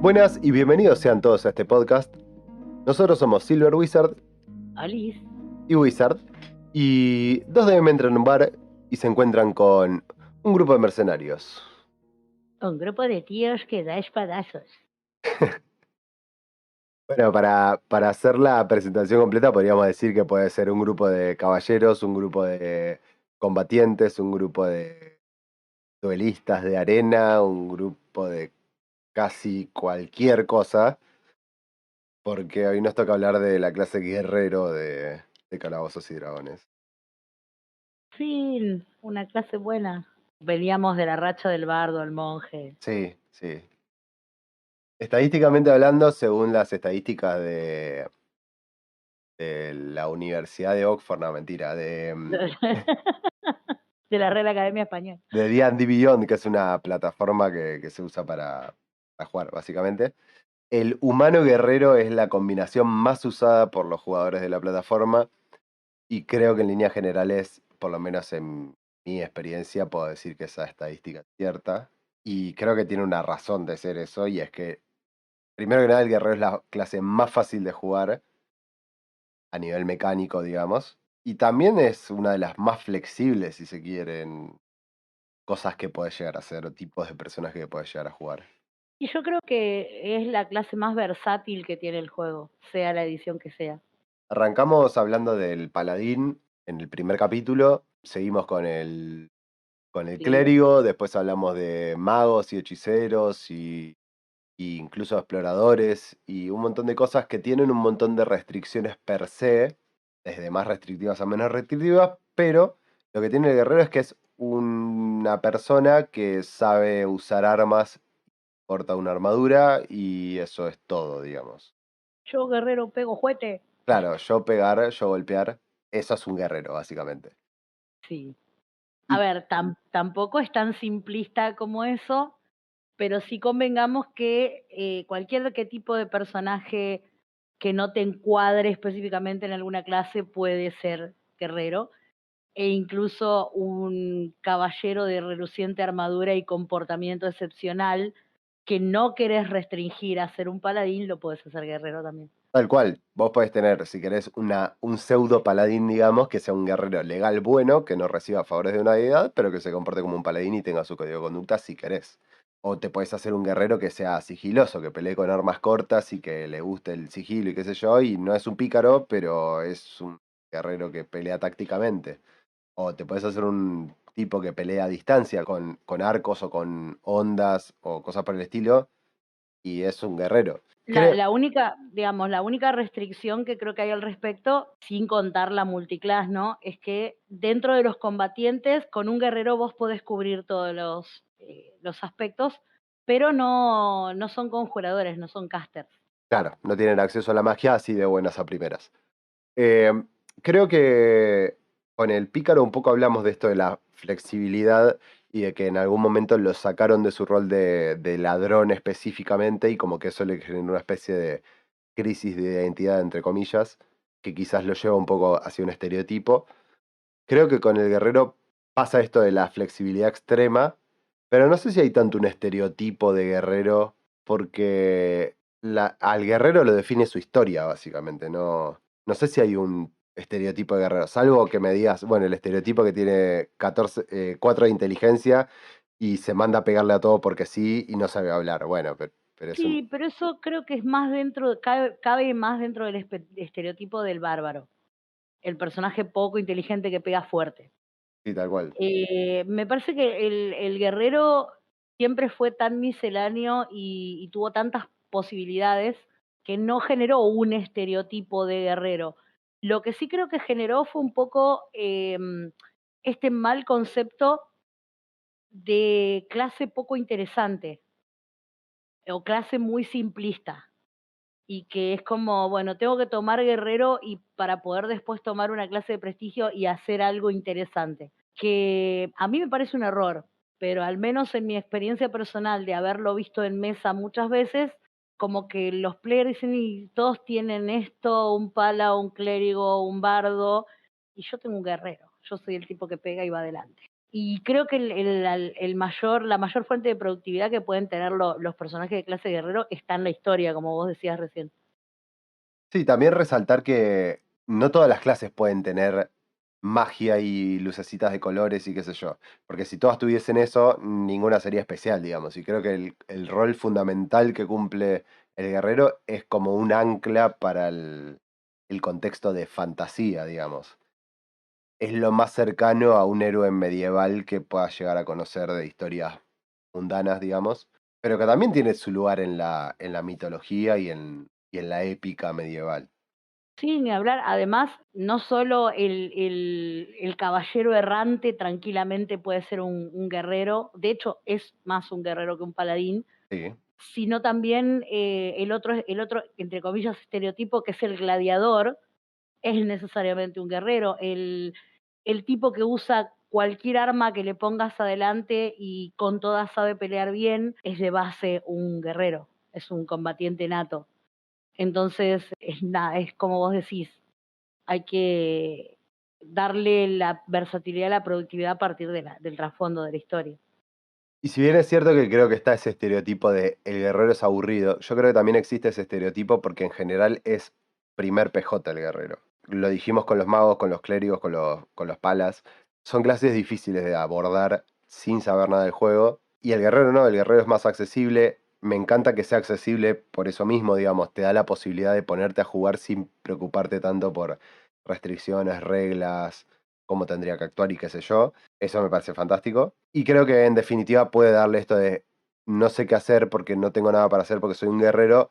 Buenas y bienvenidos sean todos a este podcast. Nosotros somos Silver Wizard Alice. y Wizard, y dos de M entran en un bar y se encuentran con un grupo de mercenarios. Un grupo de tíos que da espadazos. Bueno, para hacer la presentación completa podríamos decir que puede ser un grupo de caballeros, un grupo de combatientes, un grupo de duelistas de arena, un grupo de casi cualquier cosa, porque hoy nos toca hablar de la clase guerrero de Calabozos y Dragones. Sí, una clase buena. Veníamos de la racha del bardo al monje. Sí, sí. Estadísticamente hablando, según las estadísticas de la Universidad de Oxford, no, mentira, De la Real Academia Española. de D&D Beyond, que es una plataforma que se usa para jugar, básicamente. El humano guerrero es la combinación más usada por los jugadores de la plataforma y creo que en líneas generales, por lo menos en mi experiencia, puedo decir que esa estadística es cierta. Y creo que tiene una razón de ser eso, y es que, primero que nada, el guerrero es la clase más fácil de jugar a nivel mecánico, digamos. Y también es una de las más flexibles, si se quieren, cosas que puedes llegar a hacer o tipos de personajes que puedes llegar a jugar. Y yo creo que es la clase más versátil que tiene el juego, sea la edición que sea. Arrancamos hablando del paladín en el primer capítulo, seguimos con el Clérigo. clérigo, después hablamos de magos y hechiceros y incluso exploradores y un montón de cosas que tienen un montón de restricciones per se, desde más restrictivas a menos restrictivas, pero lo que tiene el guerrero es que es una persona que sabe usar armas, porta una armadura y eso es todo, digamos. Yo, guerrero, pego juguete. Claro, yo pegar, yo golpear, eso es un guerrero, básicamente. Sí. A Y ver, tampoco es tan simplista como eso, pero sí convengamos que cualquier que tipo de personaje que no te encuadre específicamente en alguna clase puede ser guerrero, e incluso un caballero de reluciente armadura y comportamiento excepcional que no querés restringir a ser un paladín, lo puedes hacer guerrero también. tal cual, vos podés tener, si querés, un pseudo paladín, digamos, que sea un guerrero legal bueno, que no reciba favores de una deidad, pero que se comporte como un paladín y tenga su código de conducta si querés. O te podés hacer un guerrero que sea sigiloso, que pelee con armas cortas y que le guste el sigilo y qué sé yo, y no es un pícaro, pero es un guerrero que pelea tácticamente. O te podés hacer un tipo que pelea a distancia con arcos o con ondas o cosas por el estilo, y es un guerrero. Creo, La única, digamos, la única restricción que creo que hay al respecto, sin contar la multiclass, ¿no? Es que dentro de los combatientes, con un guerrero vos podés cubrir todos los aspectos, pero no son conjuradores, no son casters. claro, no tienen acceso a la magia así de buenas a primeras. Eh, Creo que con el pícaro un poco hablamos de esto de la flexibilidad y de que en algún momento lo sacaron de su rol de ladrón específicamente y como que eso le generó una especie de crisis de identidad, entre comillas, que quizás lo lleva un poco hacia un estereotipo. Creo que con el guerrero pasa esto de la flexibilidad extrema, pero no sé si hay tanto un estereotipo de guerrero, porque al guerrero lo define su historia, básicamente. No sé si hay un estereotipo de guerrero, salvo que me digas, bueno, el estereotipo que tiene 4 de inteligencia y se manda a pegarle a todo porque sí y no sabe hablar. Bueno, pero es un... Sí, pero eso creo que es más dentro, cabe más dentro del estereotipo del bárbaro, el personaje poco inteligente que pega fuerte. Sí, tal cual. Me parece que el guerrero siempre fue tan misceláneo y tuvo tantas posibilidades que no generó un estereotipo de guerrero. Lo que sí creo que generó fue un poco este mal concepto de clase poco interesante o clase muy simplista. Y que es como, bueno, tengo que tomar guerrero y para poder después tomar una clase de prestigio y hacer algo interesante. Que a mí me parece un error, pero al menos en mi experiencia personal de haberlo visto en mesa muchas veces, como que los players dicen, y todos tienen esto, un pala, un clérigo, un bardo, y yo tengo un guerrero. Yo soy el tipo que pega y va adelante. Y creo que la mayor fuente de productividad que pueden tener los personajes de clase guerrero está en la historia, como vos decías recién. Sí, también resaltar que no todas las clases pueden tener magia y lucecitas de colores y qué sé yo. Porque si todas tuviesen eso, ninguna sería especial, digamos. Y creo que el rol fundamental que cumple el guerrero es como un ancla para el contexto de fantasía, digamos. Es lo más cercano a un héroe medieval que pueda llegar a conocer de historias mundanas, digamos, pero que también tiene su lugar en la mitología y en la épica medieval. Sí, ni hablar. Además, no solo el caballero errante tranquilamente puede ser un guerrero, de hecho es más un guerrero que un paladín, Sí, sino también el otro, entre comillas, estereotipo que es el gladiador, es necesariamente un guerrero. El tipo que usa cualquier arma que le pongas adelante y con todas sabe pelear bien, es de base un guerrero, es un combatiente nato. Entonces, es nada, es como vos decís, hay que darle la versatilidad, la productividad a partir del trasfondo de la historia. y si bien es cierto que creo que está ese estereotipo de el guerrero es aburrido, yo creo que también existe ese estereotipo porque en general es primer PJ el guerrero. Lo dijimos con los magos, con los clérigos, con los palas. Son clases difíciles de abordar sin saber nada del juego. Y el guerrero no, el guerrero es más accesible. Me encanta que sea accesible por eso mismo, digamos, te da la posibilidad de ponerte a jugar sin preocuparte tanto por restricciones, reglas, cómo tendría que actuar y qué sé yo. Eso me parece fantástico. Y creo que en definitiva puede darle esto de no sé qué hacer porque no tengo nada para hacer porque soy un guerrero,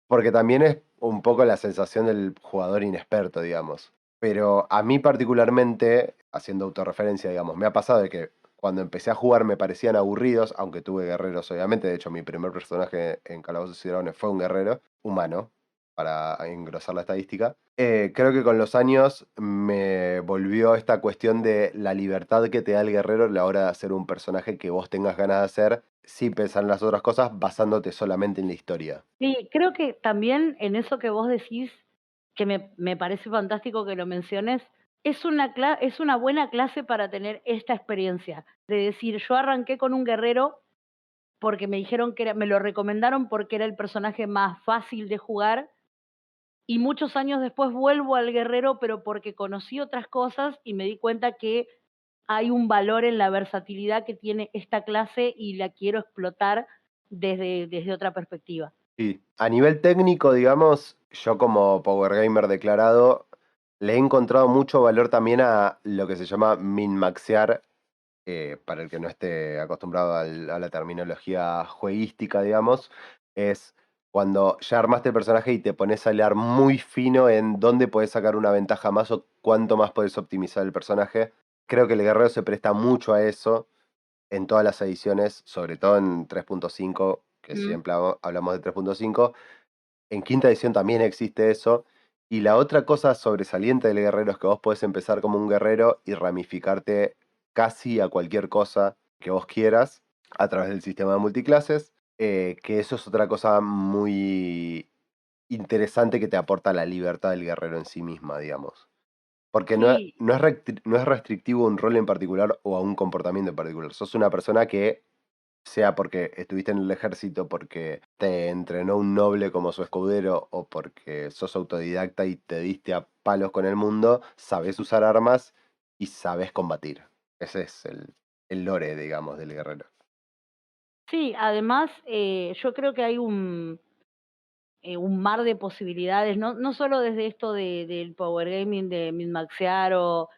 porque también es un poco la sensación del jugador inexperto, digamos. Pero a mí particularmente, haciendo autorreferencia, digamos, me ha pasado de que cuando empecé a jugar me parecían aburridos, aunque tuve guerreros, obviamente. De hecho, mi primer personaje en Calabozos y Dragones fue un guerrero humano, para engrosar la estadística. Creo que con los años me volvió esta cuestión de la libertad que te da el guerrero a la hora de hacer un personaje que vos tengas ganas de hacer, sin pensar en las otras cosas, basándote solamente en la historia. Sí, creo que también en eso que vos decís, que me parece fantástico que lo menciones, es una buena clase para tener esta experiencia, de decir, yo arranqué con un guerrero porque me dijeron que era, me lo recomendaron porque era el personaje más fácil de jugar, y muchos años después vuelvo al guerrero, pero porque conocí otras cosas y me di cuenta que hay un valor en la versatilidad que tiene esta clase y la quiero explotar desde otra perspectiva. Sí. A nivel técnico, digamos, yo como Power Gamer declarado, le he encontrado mucho valor también a lo que se llama min-maxear, para el que no esté acostumbrado a la terminología jueguística, digamos, es cuando ya armaste el personaje y te pones a hilar muy fino en dónde podés sacar una ventaja más o cuánto más podés optimizar el personaje. Creo que el guerrero se presta mucho a eso en todas las ediciones, sobre todo en 3.5, que Mm. siempre hablamos de 3.5. En quinta edición también existe eso. Y la otra cosa sobresaliente del guerrero es que vos podés empezar como un guerrero y ramificarte casi a cualquier cosa que vos quieras a través del sistema de multiclases. Que eso es otra cosa muy interesante que te aporta la libertad del guerrero en sí misma, digamos. Porque Sí, no es restrictivo a un rol en particular o a un comportamiento en particular. Sos una persona que, sea porque estuviste en el ejército, porque te entrenó un noble como su escudero o porque sos autodidacta y te diste a palos con el mundo, sabes usar armas y sabes combatir. Ese es el lore, digamos, del guerrero. sí, además, yo creo que hay un mar de posibilidades, no solo desde esto del power gaming, de min-maxear o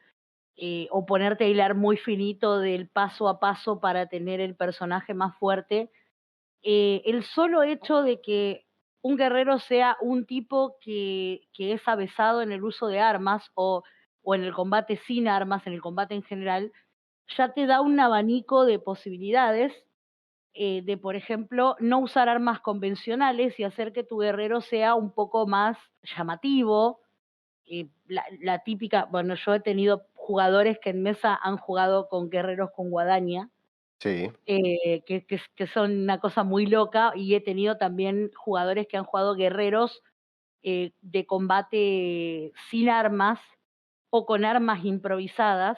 ponerte a hilar muy finito del paso a paso para tener el personaje más fuerte. El solo hecho de que un guerrero sea un tipo que es avesado en el uso de armas o en el combate sin armas, en el combate en general, ya te da un abanico de posibilidades de, por ejemplo, no usar armas convencionales y hacer que tu guerrero sea un poco más llamativo. La típica, bueno, yo he tenido jugadores que en mesa han jugado con guerreros con guadaña, Sí, que son una cosa muy loca, y he tenido también jugadores que han jugado guerreros de combate sin armas o con armas improvisadas,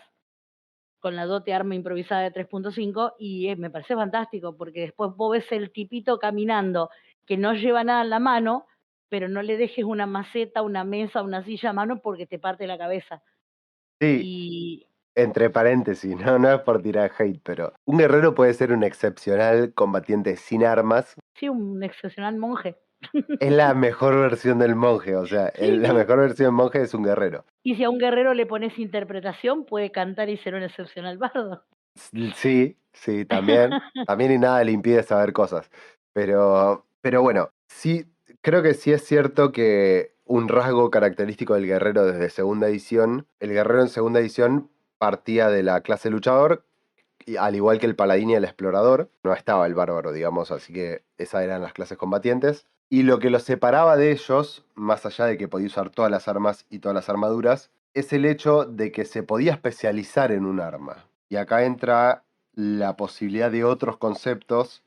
con la dote arma improvisada de 3.5 y me parece fantástico, porque después vos ves el tipito caminando que no lleva nada en la mano, pero no le dejes una maceta, una mesa, una silla a mano porque te parte la cabeza. Sí, Y entre paréntesis, no es por tirar hate, pero un guerrero puede ser un excepcional combatiente sin armas. sí, un excepcional monje. Es la mejor versión del monje, o sea, Sí, la sí. mejor versión del monje es un guerrero. Y si a un guerrero le pones interpretación, puede cantar y ser un excepcional bardo. Sí, sí, también y nada le impide saber cosas. Pero bueno, sí, creo que sí es cierto que un rasgo característico del guerrero desde segunda edición, el guerrero en segunda edición partía de la clase luchador, y al igual que el paladín y el explorador, no estaba el bárbaro, digamos, así que esas eran las clases combatientes. Y lo que los separaba de ellos, más allá de que podía usar todas las armas y todas las armaduras, es el hecho de que se podía especializar en un arma. Y acá entra la posibilidad de otros conceptos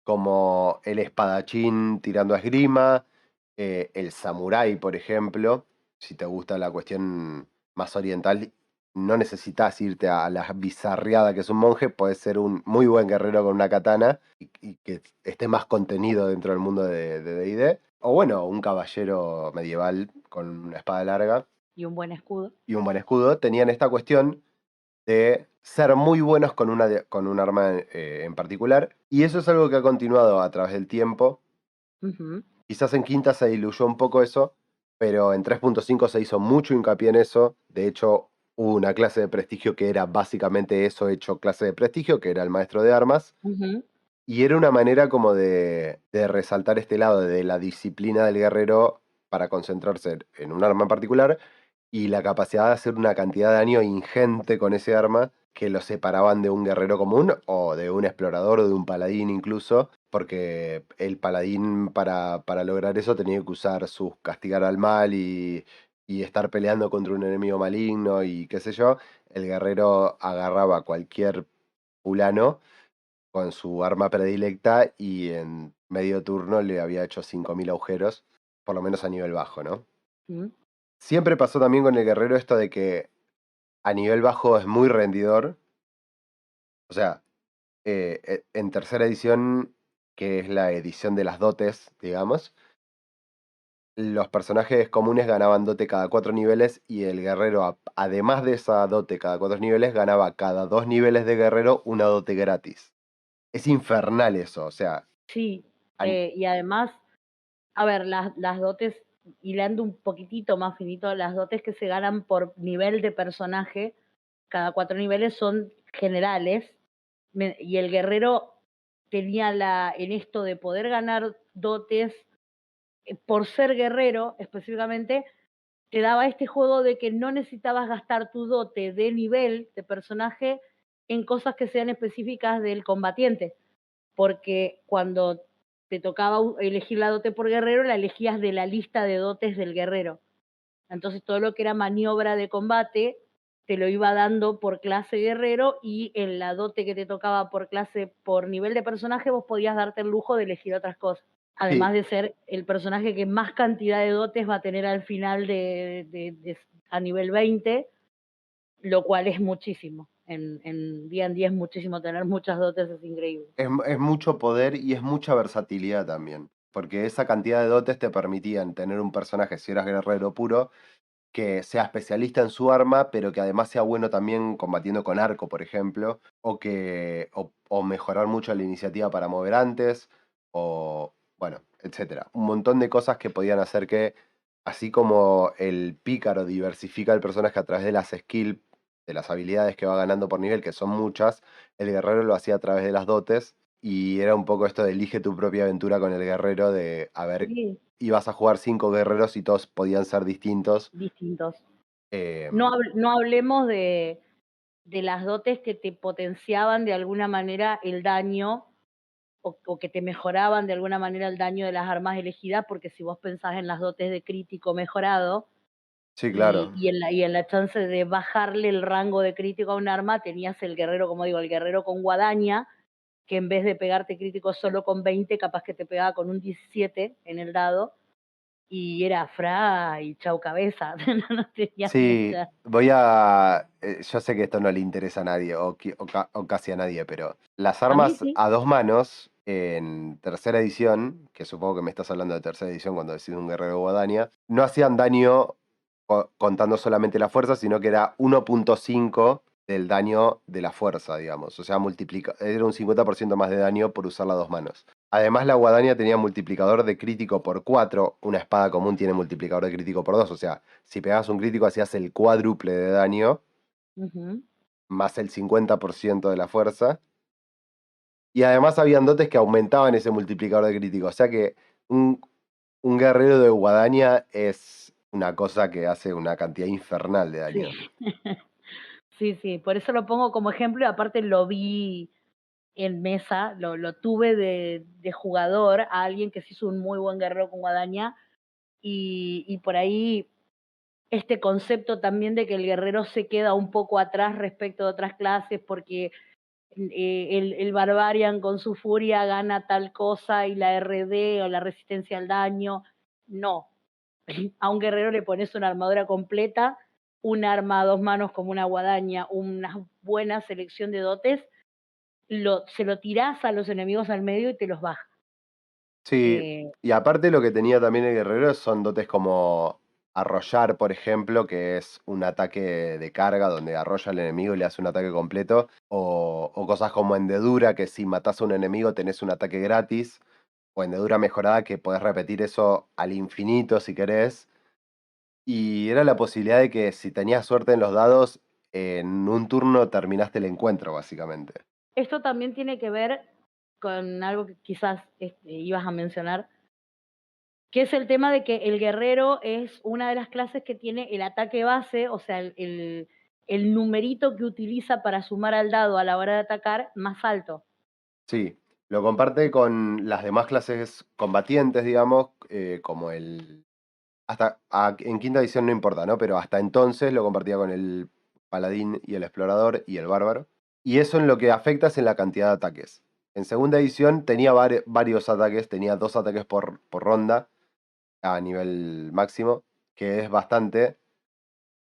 como el espadachín tirando a esgrima, el samurái, por ejemplo. Si te gusta la cuestión más oriental, no necesitas irte a la bizarreada que es un monje, puedes ser un muy buen guerrero con una katana y que esté más contenido dentro del mundo de D&D. O bueno, un caballero medieval con una espada larga Y un buen escudo. y un buen escudo. Tenían esta cuestión de ser muy buenos con, con un arma en particular. Y eso es algo que ha continuado a través del tiempo. Ujú, Quizás en quinta se diluyó un poco eso, pero en 3.5 se hizo mucho hincapié en eso. De hecho, hubo una clase de prestigio que era básicamente eso hecho clase de prestigio, que era el maestro de armas. ujú. Y era una manera como de resaltar este lado de la disciplina del guerrero para concentrarse en un arma en particular y la capacidad de hacer una cantidad de daño ingente con ese arma que lo separaban de un guerrero común o de un explorador o de un paladín incluso, porque el paladín para lograr eso tenía que usar sus castigar al mal y estar peleando contra un enemigo maligno y qué sé yo. El guerrero agarraba a cualquier fulano con su arma predilecta y en medio turno le había hecho 5.000 agujeros, por lo menos a nivel bajo, ¿no? Mm, Siempre pasó también con el guerrero esto de que a nivel bajo es muy rendidor. O sea, en tercera edición, que es la edición de las dotes, digamos, los personajes comunes ganaban dote cada 4 niveles y el guerrero, además de esa dote cada 4 niveles, ganaba cada 2 niveles de guerrero una dote gratis. Es infernal eso, o sea, sí, an- y además, a ver, las dotes, hilando un poquitito más finito, las dotes que se ganan por nivel de personaje, cada 4 niveles son generales, y el guerrero tenía en esto de poder ganar dotes, por ser guerrero específicamente, te daba este juego de que no necesitabas gastar tu dote de nivel de personaje en cosas que sean específicas del combatiente, porque cuando te tocaba elegir la dote por guerrero, la elegías de la lista de dotes del guerrero. Entonces todo lo que era maniobra de combate te lo iba dando por clase guerrero y en la dote que te tocaba por clase, por nivel de personaje, vos podías darte el lujo de elegir otras cosas. Además sí, de ser el personaje que más cantidad de dotes va a tener al final a nivel 20, lo cual es muchísimo. En D&D es muchísimo, tener muchas dotes es increíble. es mucho poder y es mucha versatilidad también. Porque esa cantidad de dotes te permitían tener un personaje, si eras guerrero puro, que sea especialista en su arma, pero que además sea bueno también combatiendo con arco, por ejemplo, o mejorar mucho la iniciativa para mover antes, o bueno, etcétera. Un montón de cosas que podían hacer que, así como el pícaro diversifica el personaje a través de las skills, de las habilidades que va ganando por nivel, que son muchas, el guerrero lo hacía a través de las dotes. Y era un poco esto de elige tu propia aventura con el guerrero, de a ver, Sí, ibas a jugar 5 guerreros y todos podían ser distintos. distintos. No, Em, no hablemos de las dotes que te potenciaban de alguna manera el daño o que te mejoraban de alguna manera el daño de las armas elegidas, porque si vos pensás en las dotes de crítico mejorado sí, claro. y en la chance de bajarle el rango de crítico a un arma, tenías el guerrero, como digo, el guerrero con guadaña, que en vez de pegarte crítico solo con 20, capaz que te pegaba con un 17 en el dado. y era fra y chau cabeza, no tenía Sí, mucha. yo sé que esto no le interesa a nadie, o casi a nadie, pero las A mí armas sí. a dos manos en tercera edición, que supongo que me estás hablando de tercera edición cuando decís un guerrero guadaña, no hacían daño contando solamente la fuerza, sino que era 1.5 del daño de la fuerza, digamos. O sea, era un 50% más de daño por usar las dos manos. Además, la guadaña tenía multiplicador de crítico por 4. Una espada común tiene multiplicador de crítico por 2. O sea, si pegabas un crítico hacías el cuádruple de daño, Ujú. más el 50% de la fuerza. Y además habían dotes que aumentaban ese multiplicador de crítico. O sea que un, un guerrero de guadaña es una cosa que hace una cantidad infernal de Sí. daño. Sí, sí, por eso lo pongo como ejemplo y aparte lo vi en mesa, lo tuve de jugador a alguien que se hizo un muy buen guerrero con guadaña y por ahí este concepto también de que el guerrero se queda un poco atrás respecto de otras clases porque el Barbarian con su furia gana tal cosa y la RD o la resistencia al daño. No, a un guerrero le pones una armadura completa, un arma a dos manos como una guadaña, una buena selección de dotes, se lo tirás a los enemigos al medio y te los baja. Sí, Eh, y aparte lo que tenía también el guerrero son dotes como arrollar, por ejemplo, que es un ataque de carga donde arrolla al enemigo y le hace un ataque completo, o cosas como hendedura, que si matás a un enemigo tenés un ataque gratis, o hendedura mejorada, que podés repetir eso al infinito si querés, y era la posibilidad de que si tenías suerte en los dados, en un turno terminaste el encuentro, básicamente. Esto también tiene que ver con algo que quizás ibas a mencionar, que es el tema de que el guerrero es una de las clases que tiene el ataque base, o sea, el numerito que utiliza para sumar al dado a la hora de atacar más alto. Sí, lo comparte con las demás clases combatientes, digamos, como el... en quinta edición no importa, ¿no? Pero hasta entonces lo compartía con el paladín y el explorador y el bárbaro. Y eso en lo que afecta es en la cantidad de ataques. En segunda edición tenía varios ataques, tenía 2 ataques por ronda a nivel máximo, que es bastante.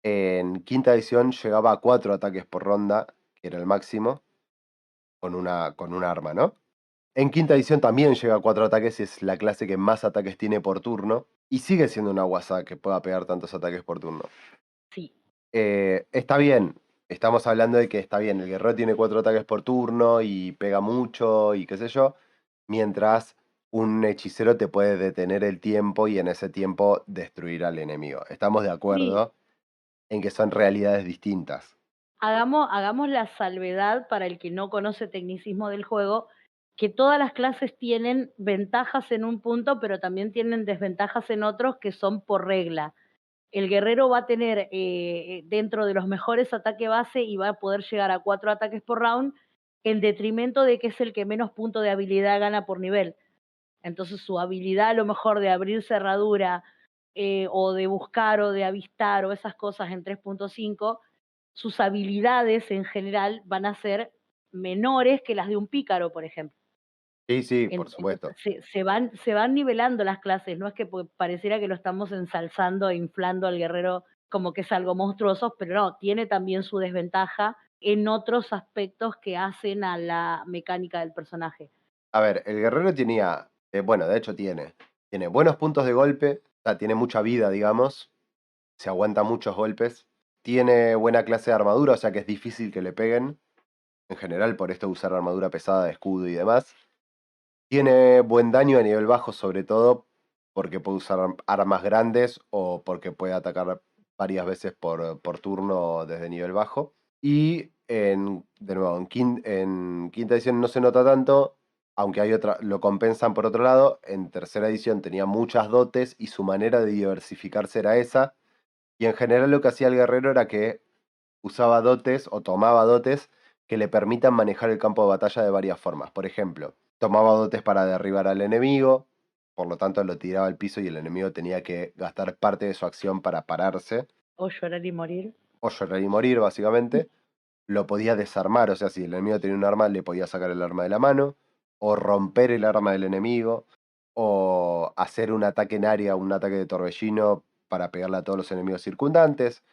En quinta edición llegaba a 4 ataques por ronda, que era el máximo, con un arma, ¿no? En quinta edición también llega a 4 ataques y es la clase que más ataques tiene por turno. Y sigue siendo una guasa que pueda pegar tantos ataques por turno. Sí. Está bien. Estamos hablando de que está bien. El guerrero tiene 4 ataques por turno y pega mucho y qué sé yo. Mientras un hechicero te puede detener el tiempo y en ese tiempo destruir al enemigo. Estamos de Sí, acuerdo en que son realidades distintas. hagamos la salvedad para el que no conoce tecnicismo del juego, que todas las clases tienen ventajas en un punto, pero también tienen desventajas en otros que son por regla. El guerrero va a tener dentro de los mejores ataque base y va a poder llegar a 4 ataques por round, en detrimento de que es el que menos punto de habilidad gana por nivel. Entonces su habilidad a lo mejor de abrir cerradura o de buscar o de avistar o esas cosas en 3.5, sus habilidades en general van a ser menores que las de un pícaro, por ejemplo. Sí, sí, por Entonces supuesto. se van nivelando las clases, no es que pareciera que lo estamos ensalzando e inflando al guerrero como que es algo monstruoso, pero no, tiene también su desventaja en otros aspectos que hacen a la mecánica del personaje. A ver, el guerrero tenía, bueno, de hecho tiene buenos puntos de golpe, o sea, tiene mucha vida, digamos, se aguanta muchos golpes, tiene buena clase de armadura, o sea que es difícil que le peguen, en general, por esto usar armadura pesada, escudo y demás. Tiene buen daño a nivel bajo, sobre todo porque puede usar armas grandes o porque puede atacar varias veces por turno desde nivel bajo. Y de nuevo, en quinta edición no se nota tanto, aunque hay otra, lo compensan por otro lado. En tercera edición tenía muchas dotes y su manera de diversificarse era esa. Y en general lo que hacía el guerrero era que usaba dotes o tomaba dotes que le permitan manejar el campo de batalla de varias formas. Por ejemplo, tomaba dotes para derribar al enemigo, por lo tanto lo tiraba al piso y el enemigo tenía que gastar parte de su acción para pararse O llorar y morir. o llorar y morir, básicamente. Lo podía desarmar, o sea, si el enemigo tenía un arma, le podía sacar el arma de la mano, o romper el arma del enemigo, o hacer un ataque en área, un ataque de torbellino para pegarle a todos los enemigos circundantes.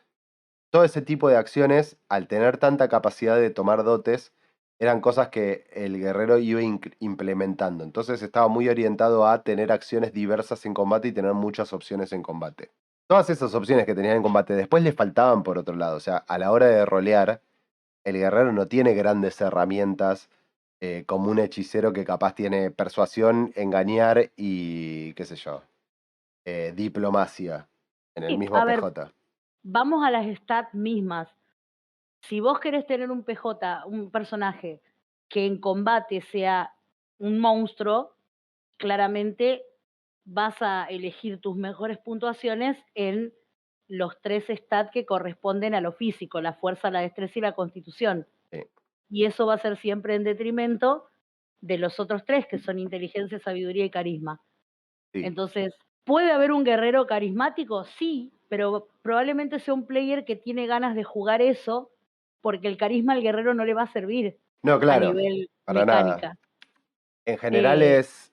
Todo ese tipo de acciones, al tener tanta capacidad de tomar dotes, eran cosas que el guerrero iba implementando. Entonces estaba muy orientado a tener acciones diversas en combate y tener muchas opciones en combate. Todas esas opciones que tenían en combate después le faltaban por otro lado. O sea, a la hora de rolear, el guerrero no tiene grandes herramientas como un hechicero que capaz tiene persuasión, engañar y qué sé yo, diplomacia en el Sí, mismo a ver, PJ. vamos a las stats mismas. Si vos querés tener un PJ, un personaje que en combate sea un monstruo, claramente vas a elegir tus mejores puntuaciones en los 3 stats que corresponden a lo físico, la fuerza, la destreza y la constitución. Sí, Y eso va a ser siempre en detrimento de los otros 3, que son inteligencia, sabiduría y carisma. sí. Entonces, ¿puede haber un guerrero carismático? Sí, pero probablemente sea un player que tiene ganas de jugar eso, porque el carisma al guerrero no le va a servir No, a claro, nivel para nada. mecánica. En general Eh, es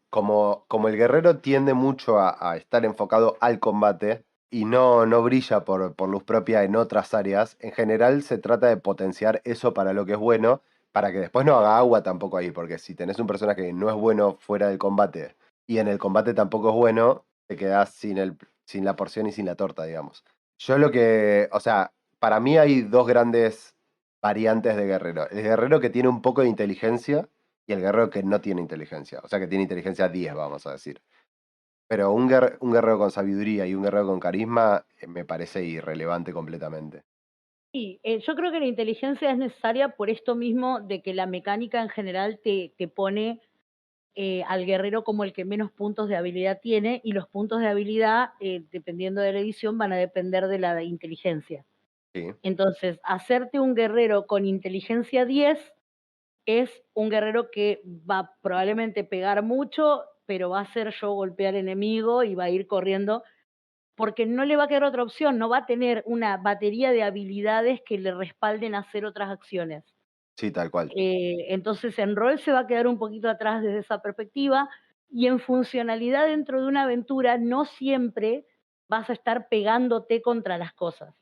como el guerrero tiende mucho a estar enfocado al combate y no brilla por luz propia en otras áreas, en general se trata de potenciar eso para lo que es bueno, para que después no haga agua tampoco ahí, porque si tenés un personaje que no es bueno fuera del combate y en el combate tampoco es bueno, te quedás sin la porción y sin la torta, digamos. Yo lo que, o sea, para mí hay dos grandes variantes de guerrero. El guerrero que tiene un poco de inteligencia y el guerrero que no tiene inteligencia. O sea, que tiene inteligencia 10, vamos a decir. Pero un guerrero con sabiduría y un guerrero con carisma me parece irrelevante completamente. sí, yo creo que la inteligencia es necesaria por esto mismo de que la mecánica en general te pone al guerrero como el que menos puntos de habilidad tiene y los puntos de habilidad, dependiendo de la edición, van a depender de la inteligencia. Sí, Entonces, hacerte un guerrero con inteligencia 10 es un guerrero que va a probablemente pegar mucho, pero va a hacer yo golpear enemigo y va a ir corriendo, porque no le va a quedar otra opción, no va a tener una batería de habilidades que le respalden a hacer otras acciones. sí, tal cual. Entonces, en rol se va a quedar un poquito atrás desde esa perspectiva y en funcionalidad dentro de una aventura no siempre vas a estar pegándote contra las cosas.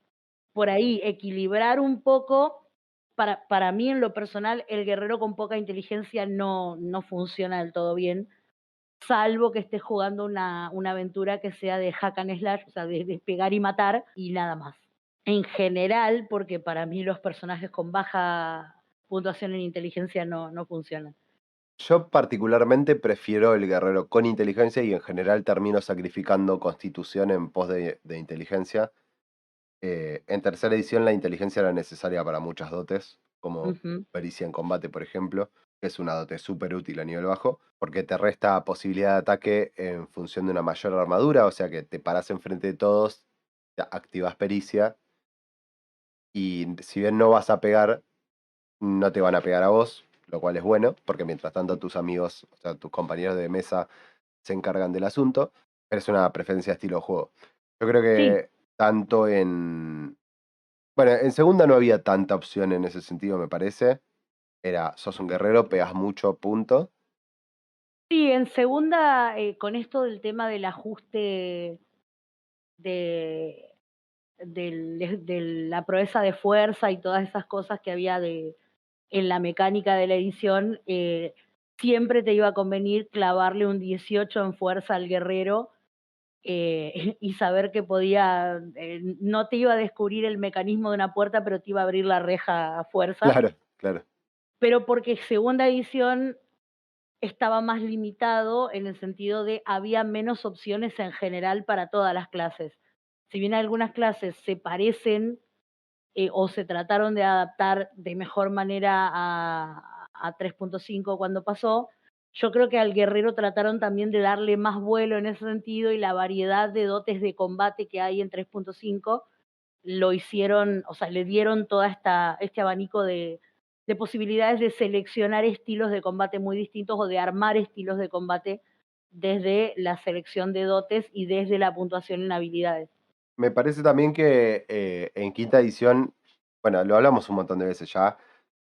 Por ahí, equilibrar un poco, para mí en lo personal, el guerrero con poca inteligencia no funciona del todo bien, salvo que estés jugando una aventura que sea de hack and slash, o sea, de pegar y matar y nada más. En general, porque para mí los personajes con baja puntuación en inteligencia no funcionan. Yo particularmente prefiero el guerrero con inteligencia y en general termino sacrificando constitución en pos de inteligencia. En tercera edición la inteligencia era necesaria para muchas dotes, como Ujú. pericia en combate, por ejemplo, que es una dote súper útil a nivel bajo, porque te resta posibilidad de ataque en función de una mayor armadura, o sea que te parás enfrente de todos, activas pericia, y si bien no vas a pegar, no te van a pegar a vos, lo cual es bueno, porque mientras tanto tus amigos, o sea, tus compañeros de mesa se encargan del asunto, pero es una preferencia de estilo de juego. Yo creo Sí, que tanto en bueno, en segunda no había tanta opción en ese sentido, me parece. Era, sos un guerrero, pegas mucho, punto. sí, en segunda, con esto del tema del ajuste de de la proeza de fuerza y todas esas cosas que había en la mecánica de la edición, siempre te iba a convenir clavarle un 18 en fuerza al guerrero, y saber que podía, no te iba a descubrir el mecanismo de una puerta, pero te iba a abrir la reja a fuerza, Claro, claro. pero porque segunda edición estaba más limitado en el sentido de había menos opciones en general para todas las clases. Si bien algunas clases se parecen o se trataron de adaptar de mejor manera a 3.5 cuando pasó, yo creo que al guerrero trataron también de darle más vuelo en ese sentido y la variedad de dotes de combate que hay en 3.5 lo hicieron, o sea, le dieron toda este abanico de posibilidades de seleccionar estilos de combate muy distintos o de armar estilos de combate desde la selección de dotes y desde la puntuación en habilidades. Me parece también que en quinta edición, bueno, lo hablamos un montón de veces ya.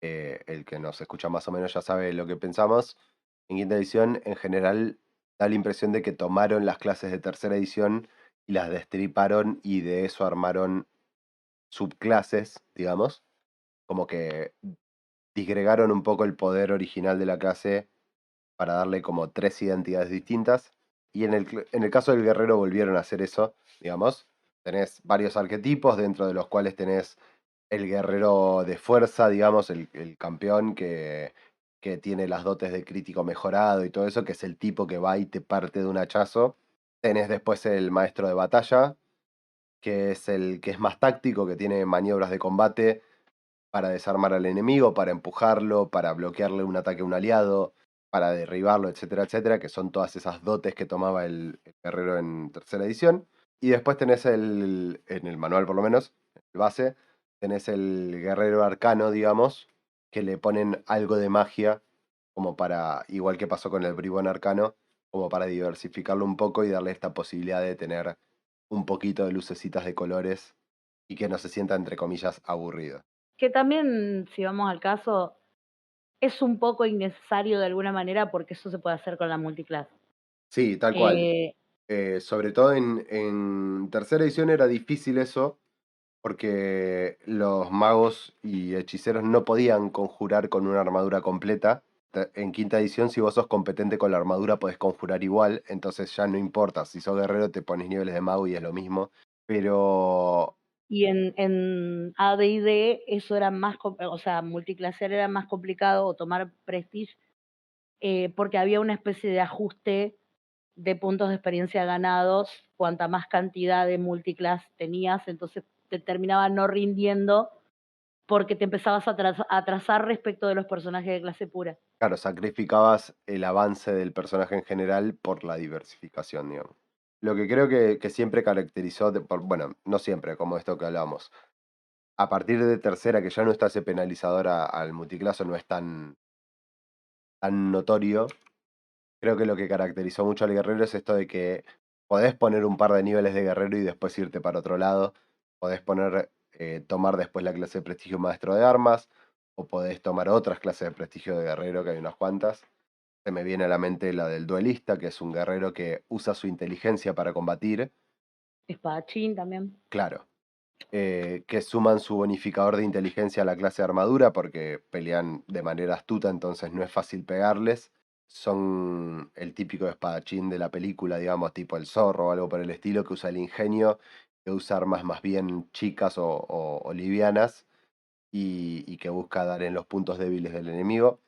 El que nos escucha más o menos ya sabe lo que pensamos. En quinta edición, en general, da la impresión de que tomaron las clases de tercera edición y las destriparon y de eso armaron subclases, digamos, como que disgregaron un poco el poder original de la clase para darle como tres identidades distintas. Y en el caso del guerrero volvieron a hacer eso, digamos. Tenés varios arquetipos dentro de los cuales tenés el guerrero de fuerza, digamos, el campeón que tiene las dotes de crítico mejorado y todo eso, que es el tipo que va y te parte de un hachazo. Tenés después el maestro de batalla, que es el que es más táctico, que tiene maniobras de combate para desarmar al enemigo, para empujarlo, para bloquearle un ataque a un aliado, para derribarlo, etcétera, etcétera, que son todas esas dotes que tomaba el guerrero en tercera edición. Y después tenés en el manual por lo menos, el base, tenés el guerrero arcano, digamos, que le ponen algo de magia, como para, igual que pasó con el bribón arcano, como para diversificarlo un poco y darle esta posibilidad de tener un poquito de lucecitas de colores y que no se sienta, entre comillas, aburrido. Que también, si vamos al caso, es un poco innecesario de alguna manera porque eso se puede hacer con la multiclass. Sí, tal cual. Eh, Sobre todo en tercera edición era difícil eso, porque los magos y hechiceros no podían conjurar con una armadura completa. En quinta edición, si vos sos competente con la armadura, podés conjurar igual, entonces ya no importa. Si sos guerrero, te pones niveles de mago y es lo mismo. Pero y en AD&D eso era más, o sea, multiclasear era más complicado o tomar prestige porque había una especie de ajuste de puntos de experiencia ganados, cuanta más cantidad de multiclass tenías, entonces te terminaba no rindiendo porque te empezabas a atrasar respecto de los personajes de clase pura. claro, sacrificabas el avance del personaje en general por la diversificación, digamos. Lo que creo que siempre caracterizó, bueno, no siempre, como esto que hablamos. A partir de tercera, que ya no está ese penalizador al multiclaso, no es tan notorio. Creo que lo que caracterizó mucho al guerrero es esto de que podés poner un par de niveles de guerrero y después irte para otro lado. Podés tomar después la clase de prestigio maestro de armas, o podés tomar otras clases de prestigio de guerrero, que hay unas cuantas. Se me viene a la mente la del duelista, que es un guerrero que usa su inteligencia para combatir. Espadachín también. Claro, que suman su bonificador de inteligencia a la clase de armadura porque pelean de manera astuta, entonces no es fácil pegarles. Son el típico espadachín de la película, digamos, tipo el zorro o algo por el estilo, que usa el ingenio, que usa armas más bien chicas o livianas y que busca dar en los puntos débiles del enemigo.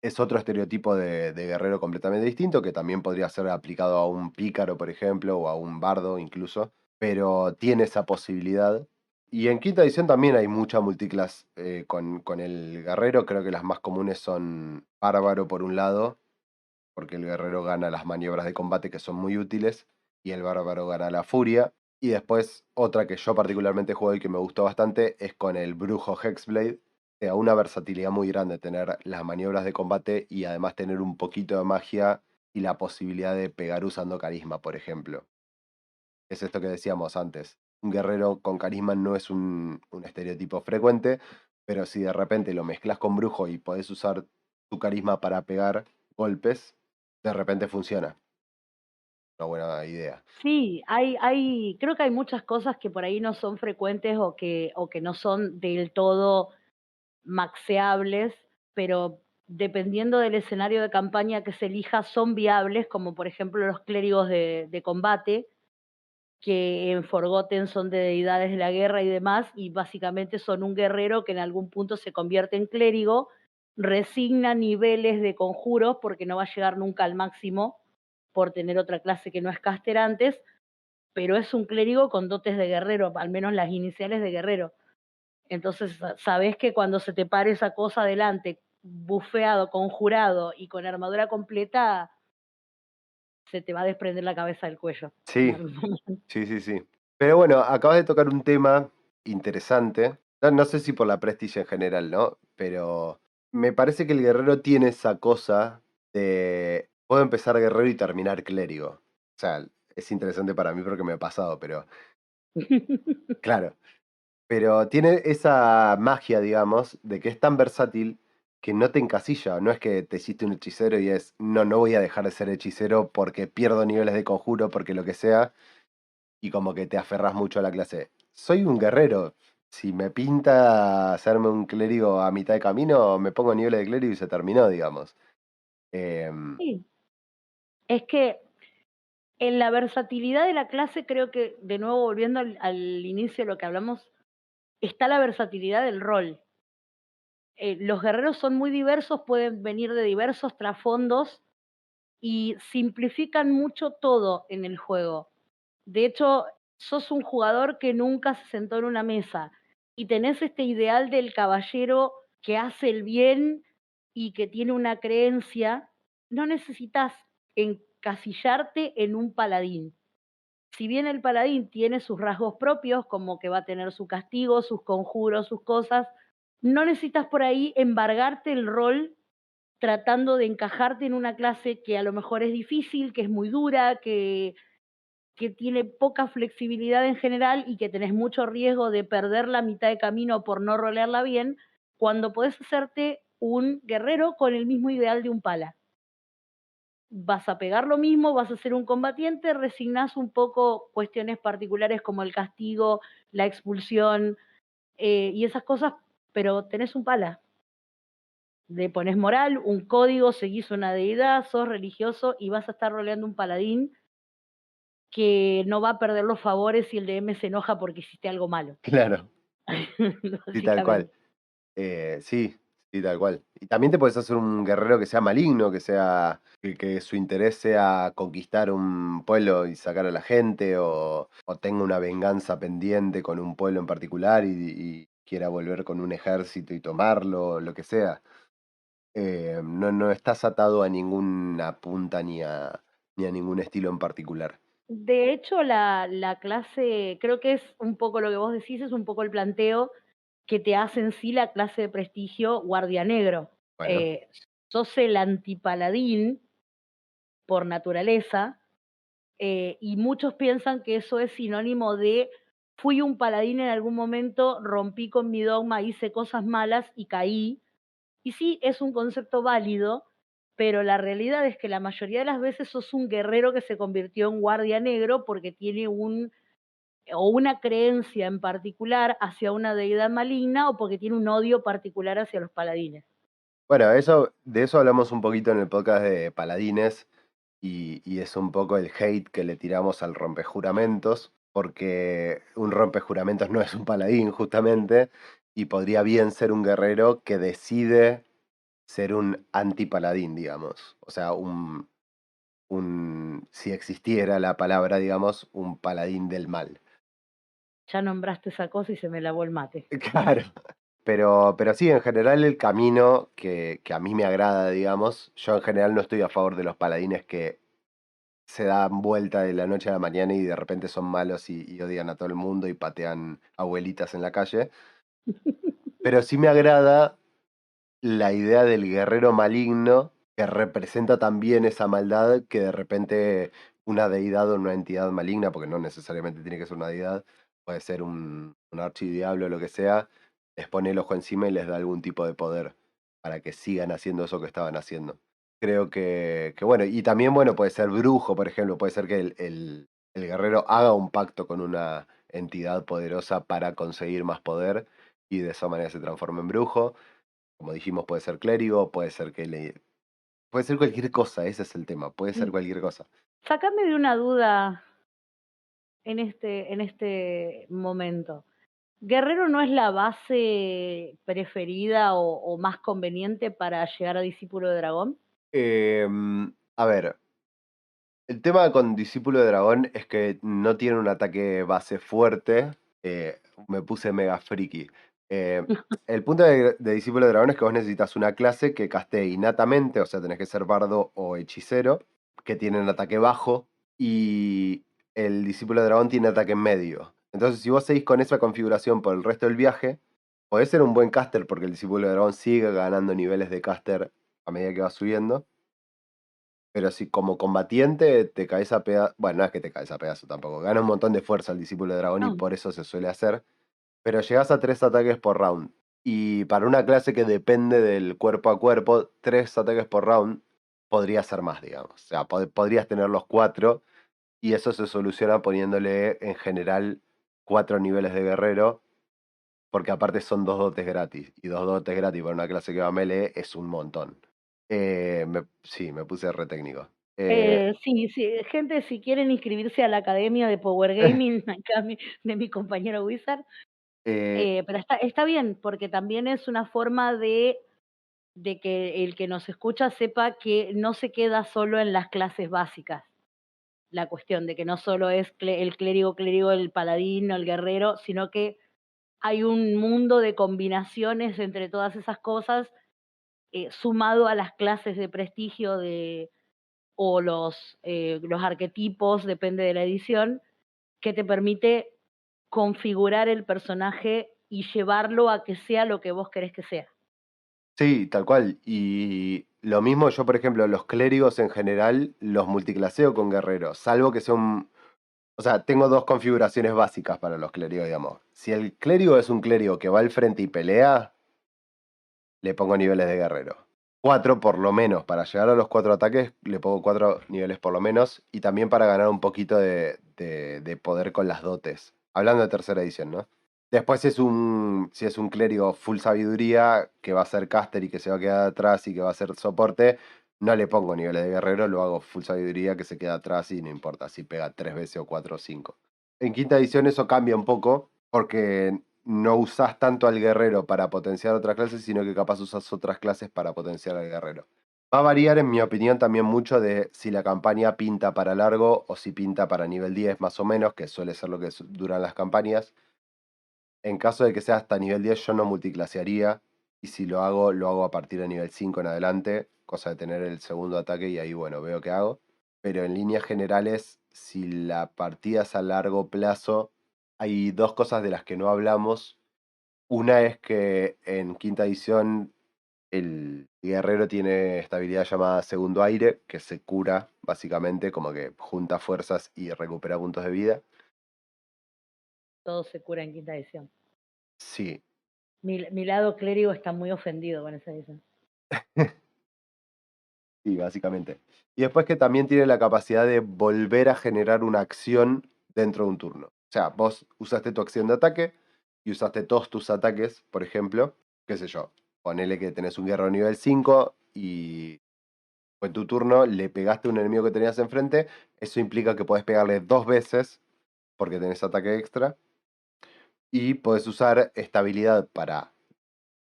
Es otro estereotipo de guerrero completamente distinto, que también podría ser aplicado a un pícaro, por ejemplo, o a un bardo incluso, pero tiene esa posibilidad. Y en quinta edición también hay mucha multiclass con el guerrero. Creo que las más comunes son bárbaro por un lado, porque el guerrero gana las maniobras de combate que son muy útiles, y el bárbaro gana la furia. Y después otra que yo particularmente juego y que me gustó bastante es con el brujo Hexblade. Te da una versatilidad muy grande tener las maniobras de combate y además tener un poquito de magia y la posibilidad de pegar usando carisma, por ejemplo. Es esto que decíamos antes. Un guerrero con carisma no es un estereotipo frecuente, pero si de repente lo mezclas con brujo y podés usar tu carisma para pegar golpes, de repente funciona. Una buena idea. Sí, creo que hay muchas cosas que por ahí no son frecuentes o que no son del todo maxeables, pero dependiendo del escenario de campaña que se elija, son viables, como por ejemplo los clérigos de combate, que en Forgotten son de deidades de la guerra y demás, y básicamente son un guerrero que en algún punto se convierte en clérigo, resigna niveles de conjuros porque no va a llegar nunca al máximo por tener otra clase que no es caster antes, pero es un clérigo con dotes de guerrero, al menos las iniciales de guerrero. Entonces, sabés que cuando se te pare esa cosa adelante, bufeado, conjurado y con armadura completa, se te va a desprender la cabeza del cuello en Sí, algún momento. sí, sí, sí. Pero bueno, acabas de tocar un tema interesante. No sé si por la Prestige en general, ¿no? Pero me parece que el guerrero tiene esa cosa de puedo empezar guerrero y terminar clérigo. O sea, es interesante para mí porque me ha pasado, pero claro. Pero tiene esa magia, digamos, de que es tan versátil que no te encasilla, no es que te hiciste un hechicero y es, no, no voy a dejar de ser hechicero porque pierdo niveles de conjuro, porque lo que sea, y como que te aferras mucho a la clase. Soy un guerrero. Si me pinta hacerme un clérigo a mitad de camino, me pongo niveles de clérigo y se terminó, digamos. Em, Sí. Es que en la versatilidad de la clase, creo que, de nuevo, volviendo al inicio de lo que hablamos, está la versatilidad del rol. Los guerreros son muy diversos, pueden venir de diversos trasfondos y simplifican mucho todo en el juego. De hecho, sos un jugador que nunca se sentó en una mesa y tenés este ideal del caballero que hace el bien y que tiene una creencia, no necesitas encasillarte en un paladín. Si bien el paladín tiene sus rasgos propios, como que va a tener su castigo, sus conjuros, sus cosas, no necesitas por ahí embargarte el rol tratando de encajarte en una clase que a lo mejor es difícil, que es muy dura, que tiene poca flexibilidad en general y que tenés mucho riesgo de perder la mitad de camino por no rolearla bien, cuando podés hacerte un guerrero con el mismo ideal de un pala. Vas a pegar lo mismo, vas a ser un combatiente, resignás un poco cuestiones particulares como el castigo, la expulsión y esas cosas, pero tenés un pala. Le pones moral, un código, seguís una deidad, sos religioso y vas a estar roleando un paladín que no va a perder los favores si el DM se enoja porque hiciste algo malo. claro, sí, tal cual. Básicamente. Sí, sí, tal cual. Y también te puedes hacer un guerrero que sea maligno, que sea, que su interés sea conquistar un pueblo y sacar a la gente, o tenga una venganza pendiente con un pueblo en particular y quiera volver con un ejército y tomarlo, lo que sea. No, no estás atado a ninguna punta ni a ningún estilo en particular. De hecho, la clase, creo que es un poco lo que vos decís, es un poco el planteo que te hace en sí la clase de prestigio Guardia Negro. Bueno, Eh, sos el antipaladín por naturaleza, y muchos piensan que eso es sinónimo de fui un paladín en algún momento, rompí con mi dogma, hice cosas malas y caí. Y sí, es un concepto válido, pero la realidad es que la mayoría de las veces sos un guerrero que se convirtió en guardia negro porque tiene un o una creencia en particular hacia una deidad maligna o porque tiene un odio particular hacia los paladines. bueno, de eso hablamos un poquito en el podcast de Paladines y es un poco el hate que le tiramos al rompejuramentos, porque un rompejuramentos no es un paladín justamente, y podría bien ser un guerrero que decide ser un antipaladín, digamos. O sea, si existiera la palabra, digamos, un paladín del mal. Ya nombraste esa cosa y se me lavó el mate. Claro. Pero sí, en general el camino que a mí me agrada, digamos, yo en general no estoy a favor de los paladines que se dan vuelta de la noche a la mañana y de repente son malos y odian a todo el mundo y patean abuelitas en la calle. Pero sí me agrada la idea del guerrero maligno que representa también esa maldad que de repente una deidad o una entidad maligna, porque no necesariamente tiene que ser una deidad, puede ser un archidiablo o lo que sea, les pone el ojo encima y les da algún tipo de poder para que sigan haciendo eso que estaban haciendo. Creo que bueno, y también bueno, puede ser brujo, por ejemplo, puede ser que el guerrero haga un pacto con una entidad poderosa para conseguir más poder y de esa manera se transforma en brujo. Como dijimos, puede ser clérigo, puede ser cualquier cosa, ese es el tema, puede ser Mm, cualquier cosa. Sácame de una duda en este momento. ¿Guerrero no es la base preferida o más conveniente para llegar a discípulo de dragón? A ver, el tema con Discípulo de Dragón es que no tiene un ataque base fuerte. Me puse mega friki. Eh, el punto de Discípulo de Dragón es que vos necesitas una clase que castee innatamente, o sea, tenés que ser bardo o hechicero, que tienen ataque bajo, y el Discípulo de Dragón tiene ataque medio. Entonces, si vos seguís con esa configuración por el resto del viaje, podés ser un buen caster porque el Discípulo de Dragón sigue ganando niveles de caster a medida que va subiendo. Pero si como combatiente te caes a pedazo, bueno, no es que te caes a pedazo tampoco, gana un montón de fuerza el discípulo de dragón y No. por eso se suele hacer, pero llegás a 3 ataques por round. Y para una clase que depende del cuerpo a cuerpo, 3 ataques por round podría ser más, digamos. O sea, podrías tener los 4 y eso se soluciona poniéndole en general 4 niveles de guerrero, porque aparte son 2 dotes gratis. Y 2 dotes gratis para una clase que va a melee es un montón. Sí, me puse re técnico. Sí, sí, gente, si quieren inscribirse a la academia de Power Gaming, acá de mi compañero Wizard, eh, pero está bien, porque también es una forma de que el que nos escucha sepa que no se queda solo en las clases básicas. La cuestión de que no solo es el clérigo, el paladín o el guerrero, sino que hay un mundo de combinaciones entre todas esas cosas, sumado a las clases de prestigio o los arquetipos, depende de la edición, que te permite configurar el personaje y llevarlo a que sea lo que vos querés que sea. sí, tal cual. Y lo mismo yo, por ejemplo, los clérigos en general los multiclaseo con guerreros, salvo que sea un... O sea, tengo 2 configuraciones básicas para los clérigos, digamos. Si el clérigo es un clérigo que va al frente y pelea, le pongo niveles de guerrero. 4 por lo menos. Para llegar a los 4 ataques, le pongo 4 niveles por lo menos. Y también para ganar un poquito de poder con las dotes. Hablando de tercera edición, ¿no? Después si es un clérigo full sabiduría, que va a ser caster y que se va a quedar atrás y que va a ser soporte, no le pongo niveles de guerrero, lo hago full sabiduría que se queda atrás y no importa si pega 3 veces o 4 o 5. En quinta edición eso cambia un poco, porque no usás tanto al guerrero para potenciar otras clases, sino que capaz usás otras clases para potenciar al guerrero. Va a variar, en mi opinión, también mucho de si la campaña pinta para largo o si pinta para nivel 10 más o menos, que suele ser lo que duran las campañas. En caso de que sea hasta nivel 10, yo no multiclasearía. Y si lo hago a partir de nivel 5 en adelante, cosa de tener el segundo ataque y ahí, bueno, veo qué hago. Pero en líneas generales, si la partida es a largo plazo, hay 2 cosas de las que no hablamos. Una es que en quinta edición el guerrero tiene esta habilidad llamada segundo aire, que se cura básicamente, como que junta fuerzas y recupera puntos de vida. Todo se cura en quinta edición. Sí, Mi lado clérigo está muy ofendido con esa edición. sí, básicamente. Y después que también tiene la capacidad de volver a generar una acción dentro de un turno. O sea, vos usaste tu acción de ataque y usaste todos tus ataques, por ejemplo, qué sé yo, ponele que tenés un guerrero nivel 5 y fue tu turno, le pegaste a un enemigo que tenías enfrente, eso implica que podés pegarle 2 veces porque tenés ataque extra y podés usar esta habilidad para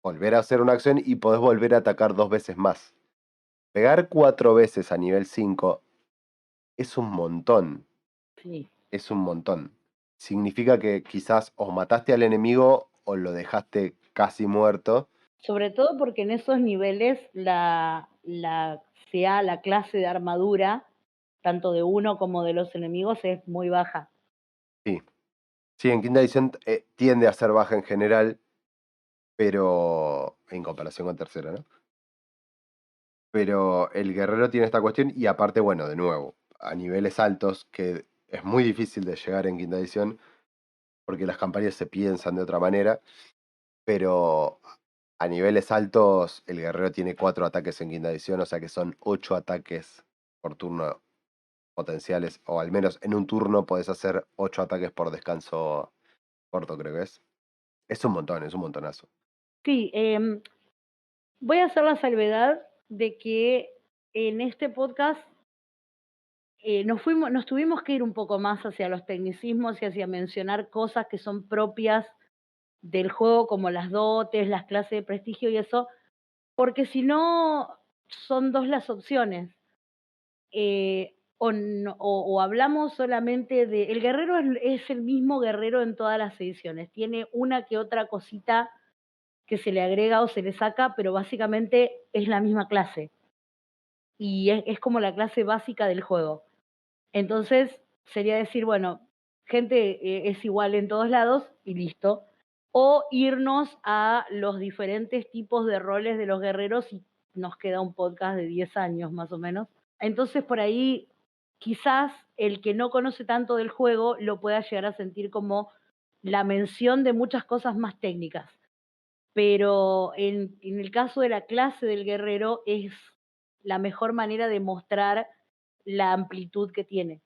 volver a hacer una acción y podés volver a atacar 2 veces más. Pegar 4 veces a nivel 5 es un montón, Sí. es un montón. Significa que quizás o mataste al enemigo o lo dejaste casi muerto. Sobre todo porque en esos niveles sea la clase de armadura, tanto de uno como de los enemigos, es muy baja. Sí, sí, en quinta edición tiende a ser baja en general, pero en comparación con tercera, ¿no? Pero el guerrero tiene esta cuestión y aparte, bueno, de nuevo, a niveles altos, que es muy difícil de llegar en quinta edición, porque las campañas se piensan de otra manera, pero a niveles altos el guerrero tiene 4 ataques en quinta edición, o sea que son 8 ataques por turno potenciales, o al menos en un turno podés hacer 8 ataques por descanso corto, creo que es. Es un montón, es un montonazo. Sí, voy a hacer la salvedad de que en este podcast nos tuvimos que ir un poco más hacia los tecnicismos y hacia mencionar cosas que son propias del juego, como las dotes, las clases de prestigio y eso, porque si no, son dos las opciones. O hablamos solamente de... El guerrero es el mismo guerrero en todas las ediciones, tiene una que otra cosita que se le agrega o se le saca, pero básicamente es la misma clase y es como la clase básica del juego. Entonces, sería decir, bueno, gente, es igual en todos lados y listo. O irnos a los diferentes tipos de roles de los guerreros y nos queda un podcast de 10 años más o menos. Entonces, por ahí, quizás el que no conoce tanto del juego lo pueda llegar a sentir como la mención de muchas cosas más técnicas. pero en el caso de la clase del guerrero es la mejor manera de mostrar la amplitud que tiene.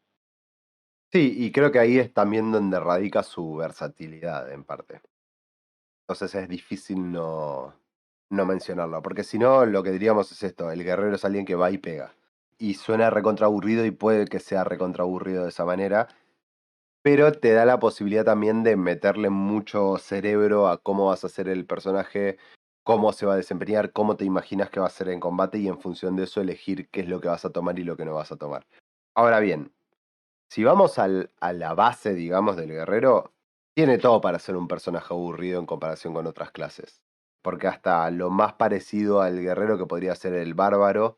Sí, y creo que ahí es también donde radica su versatilidad en parte. Entonces es difícil no mencionarlo, porque si no, lo que diríamos es esto, el guerrero es alguien que va y pega. Y suena recontra aburrido y puede que sea recontra aburrido de esa manera, pero te da la posibilidad también de meterle mucho cerebro a cómo vas a hacer el personaje, cómo se va a desempeñar, cómo te imaginas que va a ser en combate y en función de eso elegir qué es lo que vas a tomar y lo que no vas a tomar. Ahora bien, si vamos a la base, digamos, del guerrero, tiene todo para ser un personaje aburrido en comparación con otras clases. Porque hasta lo más parecido al guerrero que podría ser el bárbaro,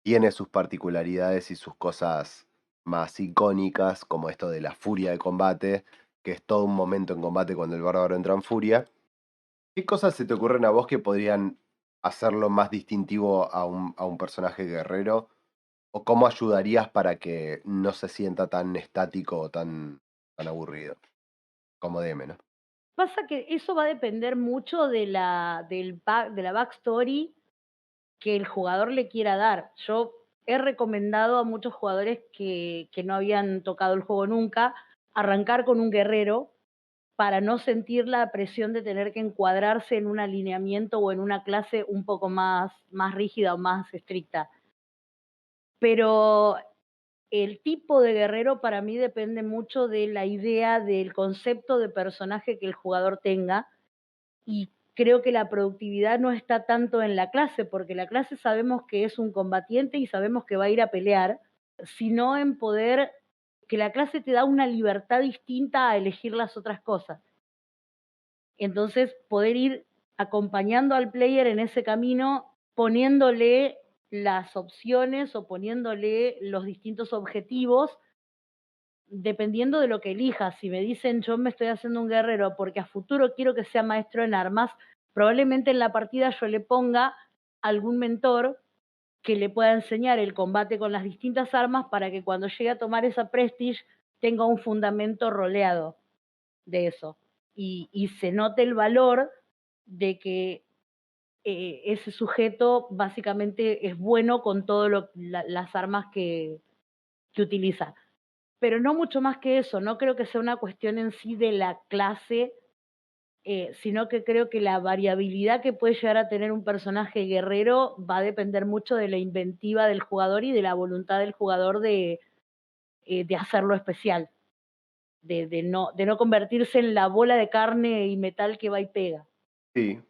tiene sus particularidades y sus cosas más icónicas, como esto de la furia de combate, que es todo un momento en combate cuando el bárbaro entra en furia. ¿Qué cosas se te ocurren a vos que podrían hacerlo más distintivo a un personaje guerrero? ¿O cómo ayudarías para que no se sienta tan estático o tan aburrido? Como DM, ¿no? Pasa que eso va a depender mucho de la backstory que el jugador le quiera dar. Yo he recomendado a muchos jugadores que no habían tocado el juego nunca arrancar con un guerrero para no sentir la presión de tener que encuadrarse en un alineamiento o en una clase un poco más rígida o más estricta. Pero el tipo de guerrero para mí depende mucho de la idea, del concepto de personaje que el jugador tenga, y creo que la productividad no está tanto en la clase, porque la clase sabemos que es un combatiente y sabemos que va a ir a pelear, sino en poder que la clase te da una libertad distinta a elegir las otras cosas. Entonces, poder ir acompañando al player en ese camino, poniéndole las opciones o poniéndole los distintos objetivos, dependiendo de lo que elijas. Si me dicen, yo me estoy haciendo un guerrero porque a futuro quiero que sea maestro en armas, probablemente en la partida yo le ponga algún mentor que le pueda enseñar el combate con las distintas armas para que cuando llegue a tomar esa prestige tenga un fundamento roleado de eso. Y se note el valor de que ese sujeto básicamente es bueno con todas las armas que utiliza. Pero no mucho más que eso, no creo que sea una cuestión en sí de la clase, sino que creo que la variabilidad que puede llegar a tener un personaje guerrero va a depender mucho de la inventiva del jugador y de la voluntad del jugador de hacerlo especial, de no convertirse en la bola de carne y metal que va y pega. Sí.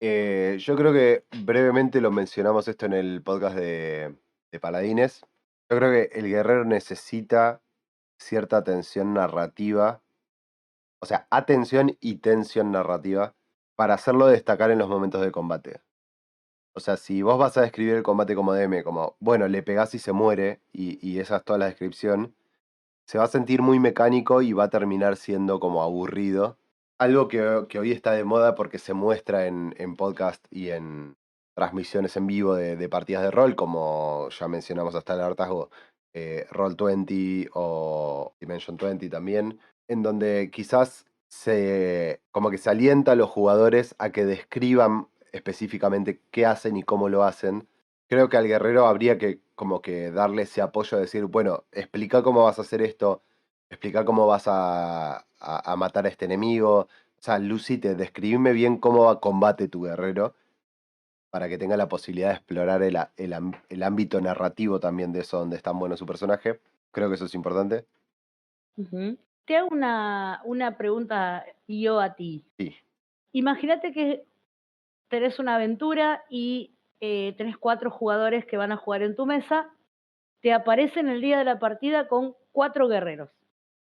Yo creo que brevemente lo mencionamos esto en el podcast de Paladines. Yo creo que el guerrero necesita cierta atención narrativa, o sea, atención y tensión narrativa para hacerlo destacar en los momentos de combate. O sea, si vos vas a describir el combate como DM, como, bueno, le pegás y se muere, y esa es toda la descripción, se va a sentir muy mecánico y va a terminar siendo como aburrido. Algo que hoy está de moda porque se muestra en podcast y en transmisiones en vivo de partidas de rol, como ya mencionamos hasta el hartazgo, Roll20 o Dimension 20 también, en donde quizás como que se alienta a los jugadores a que describan específicamente qué hacen y cómo lo hacen. Creo que al guerrero habría que como que darle ese apoyo a decir, bueno, explica cómo vas a hacer esto, explica cómo vas a matar a este enemigo. O sea, Lucy, te describime bien cómo combate tu guerrero para que tenga la posibilidad de explorar el ámbito narrativo también de eso, donde es tan bueno su personaje. Creo que eso es importante. Ujú. Te hago una pregunta yo a ti. Sí, Imagínate que tenés una aventura y tenés 4 jugadores que van a jugar en tu mesa, te aparecen el día de la partida con 4 guerreros.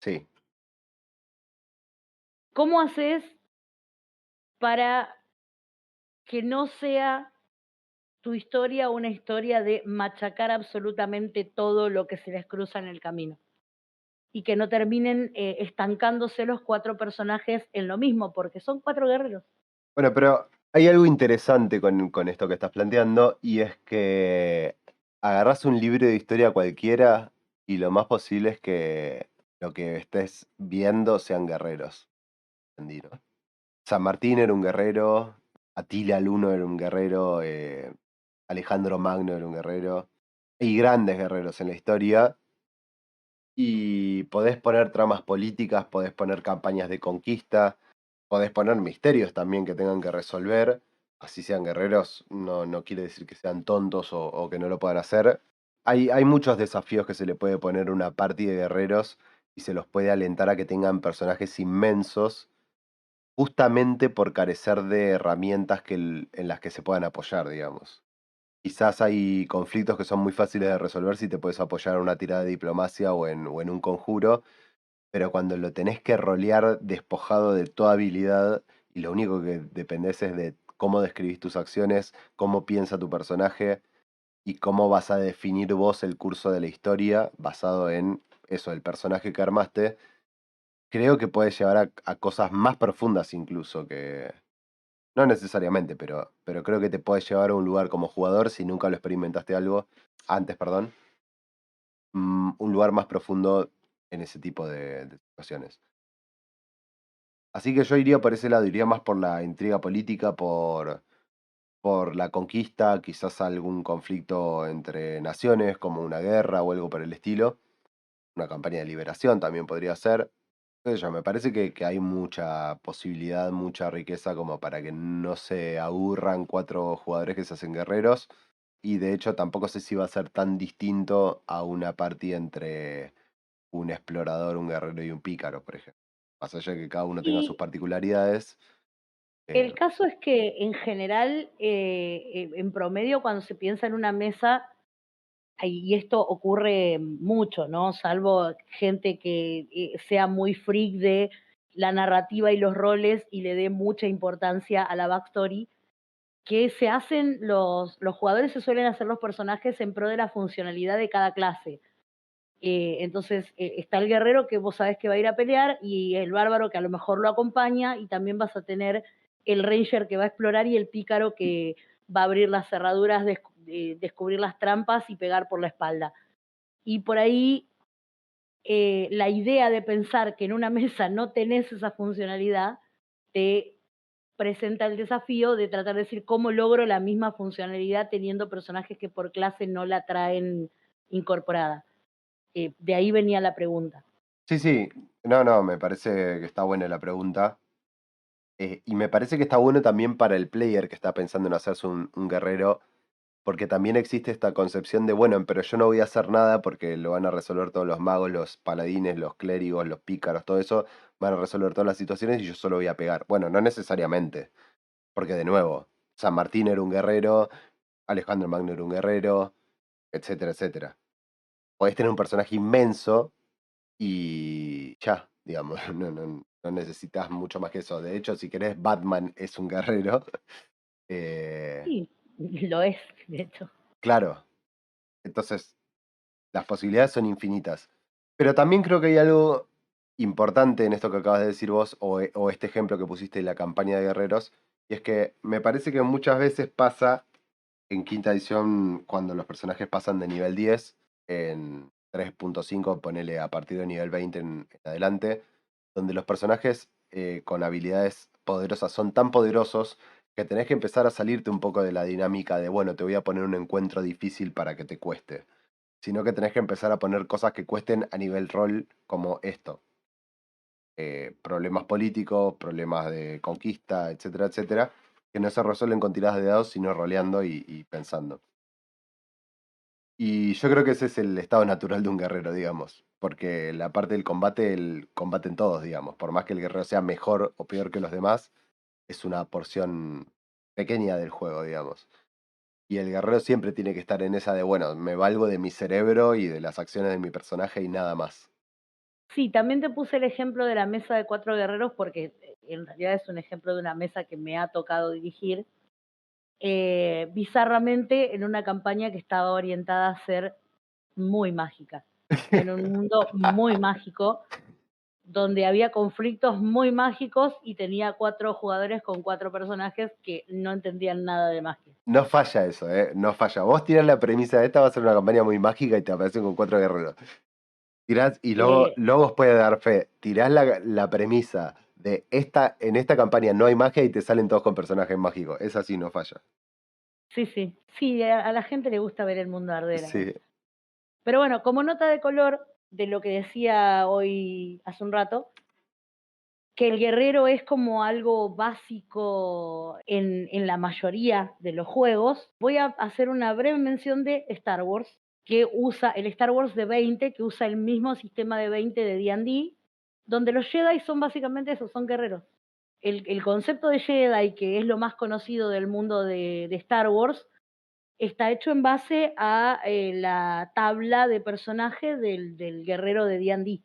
sí. ¿Cómo haces para que no sea tu historia una historia de machacar absolutamente todo lo que se les cruza en el camino? Y que no terminen estancándose los 4 personajes en lo mismo, porque son 4 guerreros. Bueno, pero hay algo interesante con esto que estás planteando, y es que agarrás un libro de historia cualquiera y lo más posible es que lo que estés viendo sean guerreros. ¿Entendí, no? San Martín era un guerrero, Atila el Uno era un guerrero, Alejandro Magno era un guerrero. Hay grandes guerreros en la historia y podés poner tramas políticas, podés poner campañas de conquista, podés poner misterios también que tengan que resolver. Así sean guerreros, no quiere decir que sean tontos o que no lo puedan hacer. Hay muchos desafíos que se le puede poner a una party de guerreros y se los puede alentar a que tengan personajes inmensos justamente por carecer de herramientas en las que se puedan apoyar, digamos. Quizás hay conflictos que son muy fáciles de resolver si te puedes apoyar en una tirada de diplomacia o en un conjuro, pero cuando lo tenés que rolear despojado de toda habilidad y lo único que dependés es de cómo describís tus acciones, cómo piensa tu personaje y cómo vas a definir vos el curso de la historia basado en eso, el personaje que armaste, creo que puede llevar a cosas más profundas incluso que... No necesariamente, pero creo que te puede llevar a un lugar como jugador si nunca lo experimentaste algo, antes, perdón, un lugar más profundo en ese tipo de situaciones. Así que yo iría por ese lado, iría más por la intriga política, por la conquista, quizás algún conflicto entre naciones, como una guerra o algo por el estilo. Una campaña de liberación también podría ser. Qué sé yo, me parece que hay mucha posibilidad, mucha riqueza como para que no se aburran 4 jugadores que se hacen guerreros. Y de hecho tampoco sé si va a ser tan distinto a una partida entre un explorador, un guerrero y un pícaro, por ejemplo. Más allá de que cada uno tenga sus Y particularidades. eh, el caso es que en general, en promedio, cuando se piensa en una mesa, y esto ocurre mucho, ¿no? Salvo gente que sea muy freak de la narrativa y los roles y le dé mucha importancia a la backstory, que se hacen los jugadores se suelen hacer los personajes en pro de la funcionalidad de cada clase. Entonces está el guerrero que vos sabés que va a ir a pelear y el bárbaro que a lo mejor lo acompaña y también vas a tener el ranger que va a explorar y el pícaro que va a abrir las cerraduras, descubrir las trampas y pegar por la espalda. Y por ahí la idea de pensar que en una mesa no tenés esa funcionalidad te presenta el desafío de tratar de decir cómo logro la misma funcionalidad teniendo personajes que por clase no la traen incorporada. De ahí venía la pregunta. sí, sí, no, me parece que está buena la pregunta. Y me parece que está bueno también para el player que está pensando en hacerse un guerrero. Porque también existe esta concepción de, bueno, pero yo no voy a hacer nada porque lo van a resolver todos los magos, los paladines, los clérigos, los pícaros, todo eso, van a resolver todas las situaciones y yo solo voy a pegar. Bueno, no necesariamente, porque de nuevo, San Martín era un guerrero, Alejandro Magno era un guerrero, etcétera, etcétera. Podés tener un personaje inmenso y ya, digamos, no necesitas mucho más que eso. De hecho, si querés, Batman es un guerrero. eh, Sí, lo es, de hecho. claro, entonces las posibilidades son infinitas. Pero también creo que hay algo importante en esto que acabas de decir vos, o este ejemplo que pusiste de la campaña de guerreros, y es que me parece que muchas veces pasa en quinta edición cuando los personajes pasan de nivel 10, en 3.5 ponele a partir de nivel 20 en adelante, donde los personajes con habilidades poderosas son tan poderosos que tenés que empezar a salirte un poco de la dinámica de, bueno, te voy a poner un encuentro difícil para que te cueste, sino que tenés que empezar a poner cosas que cuesten a nivel rol como esto. Problemas políticos, problemas de conquista, etcétera, etcétera, que no se resuelven con tiradas de dados, sino roleando y pensando. Y yo creo que ese es el estado natural de un guerrero, digamos, porque la parte del combate, el combate en todos, digamos, por más que el guerrero sea mejor o peor que los demás, es una porción pequeña del juego, digamos. Y el guerrero siempre tiene que estar en esa de, bueno, me valgo de mi cerebro y de las acciones de mi personaje y nada más. Sí, también te puse el ejemplo de la mesa de 4 guerreros porque en realidad es un ejemplo de una mesa que me ha tocado dirigir, bizarramente en una campaña que estaba orientada a ser muy mágica, en un mundo muy mágico, donde había conflictos muy mágicos y tenía 4 jugadores con 4 personajes que no entendían nada de magia. No falla eso, ¿eh? No falla. Vos tirás la premisa de esta va a ser una campaña muy mágica y te aparecen con 4 guerreros. Tirás, y luego Eh, Lobos puede dar fe. Tirás la premisa en esta campaña no hay magia y te salen todos con personajes mágicos. Esa sí no falla. Sí, sí. Sí, a la gente le gusta ver el mundo arder a Sí, veces. Pero bueno, como nota de color de lo que decía hoy hace un rato, que el guerrero es como algo básico en la mayoría de los juegos, voy a hacer una breve mención de Star Wars, que usa el Star Wars de 20, que usa el mismo sistema de 20 de D&D, donde los Jedi son básicamente eso, son guerreros. El concepto de Jedi, que es lo más conocido del mundo de Star Wars, está hecho en base a la tabla de personaje del guerrero de D&D.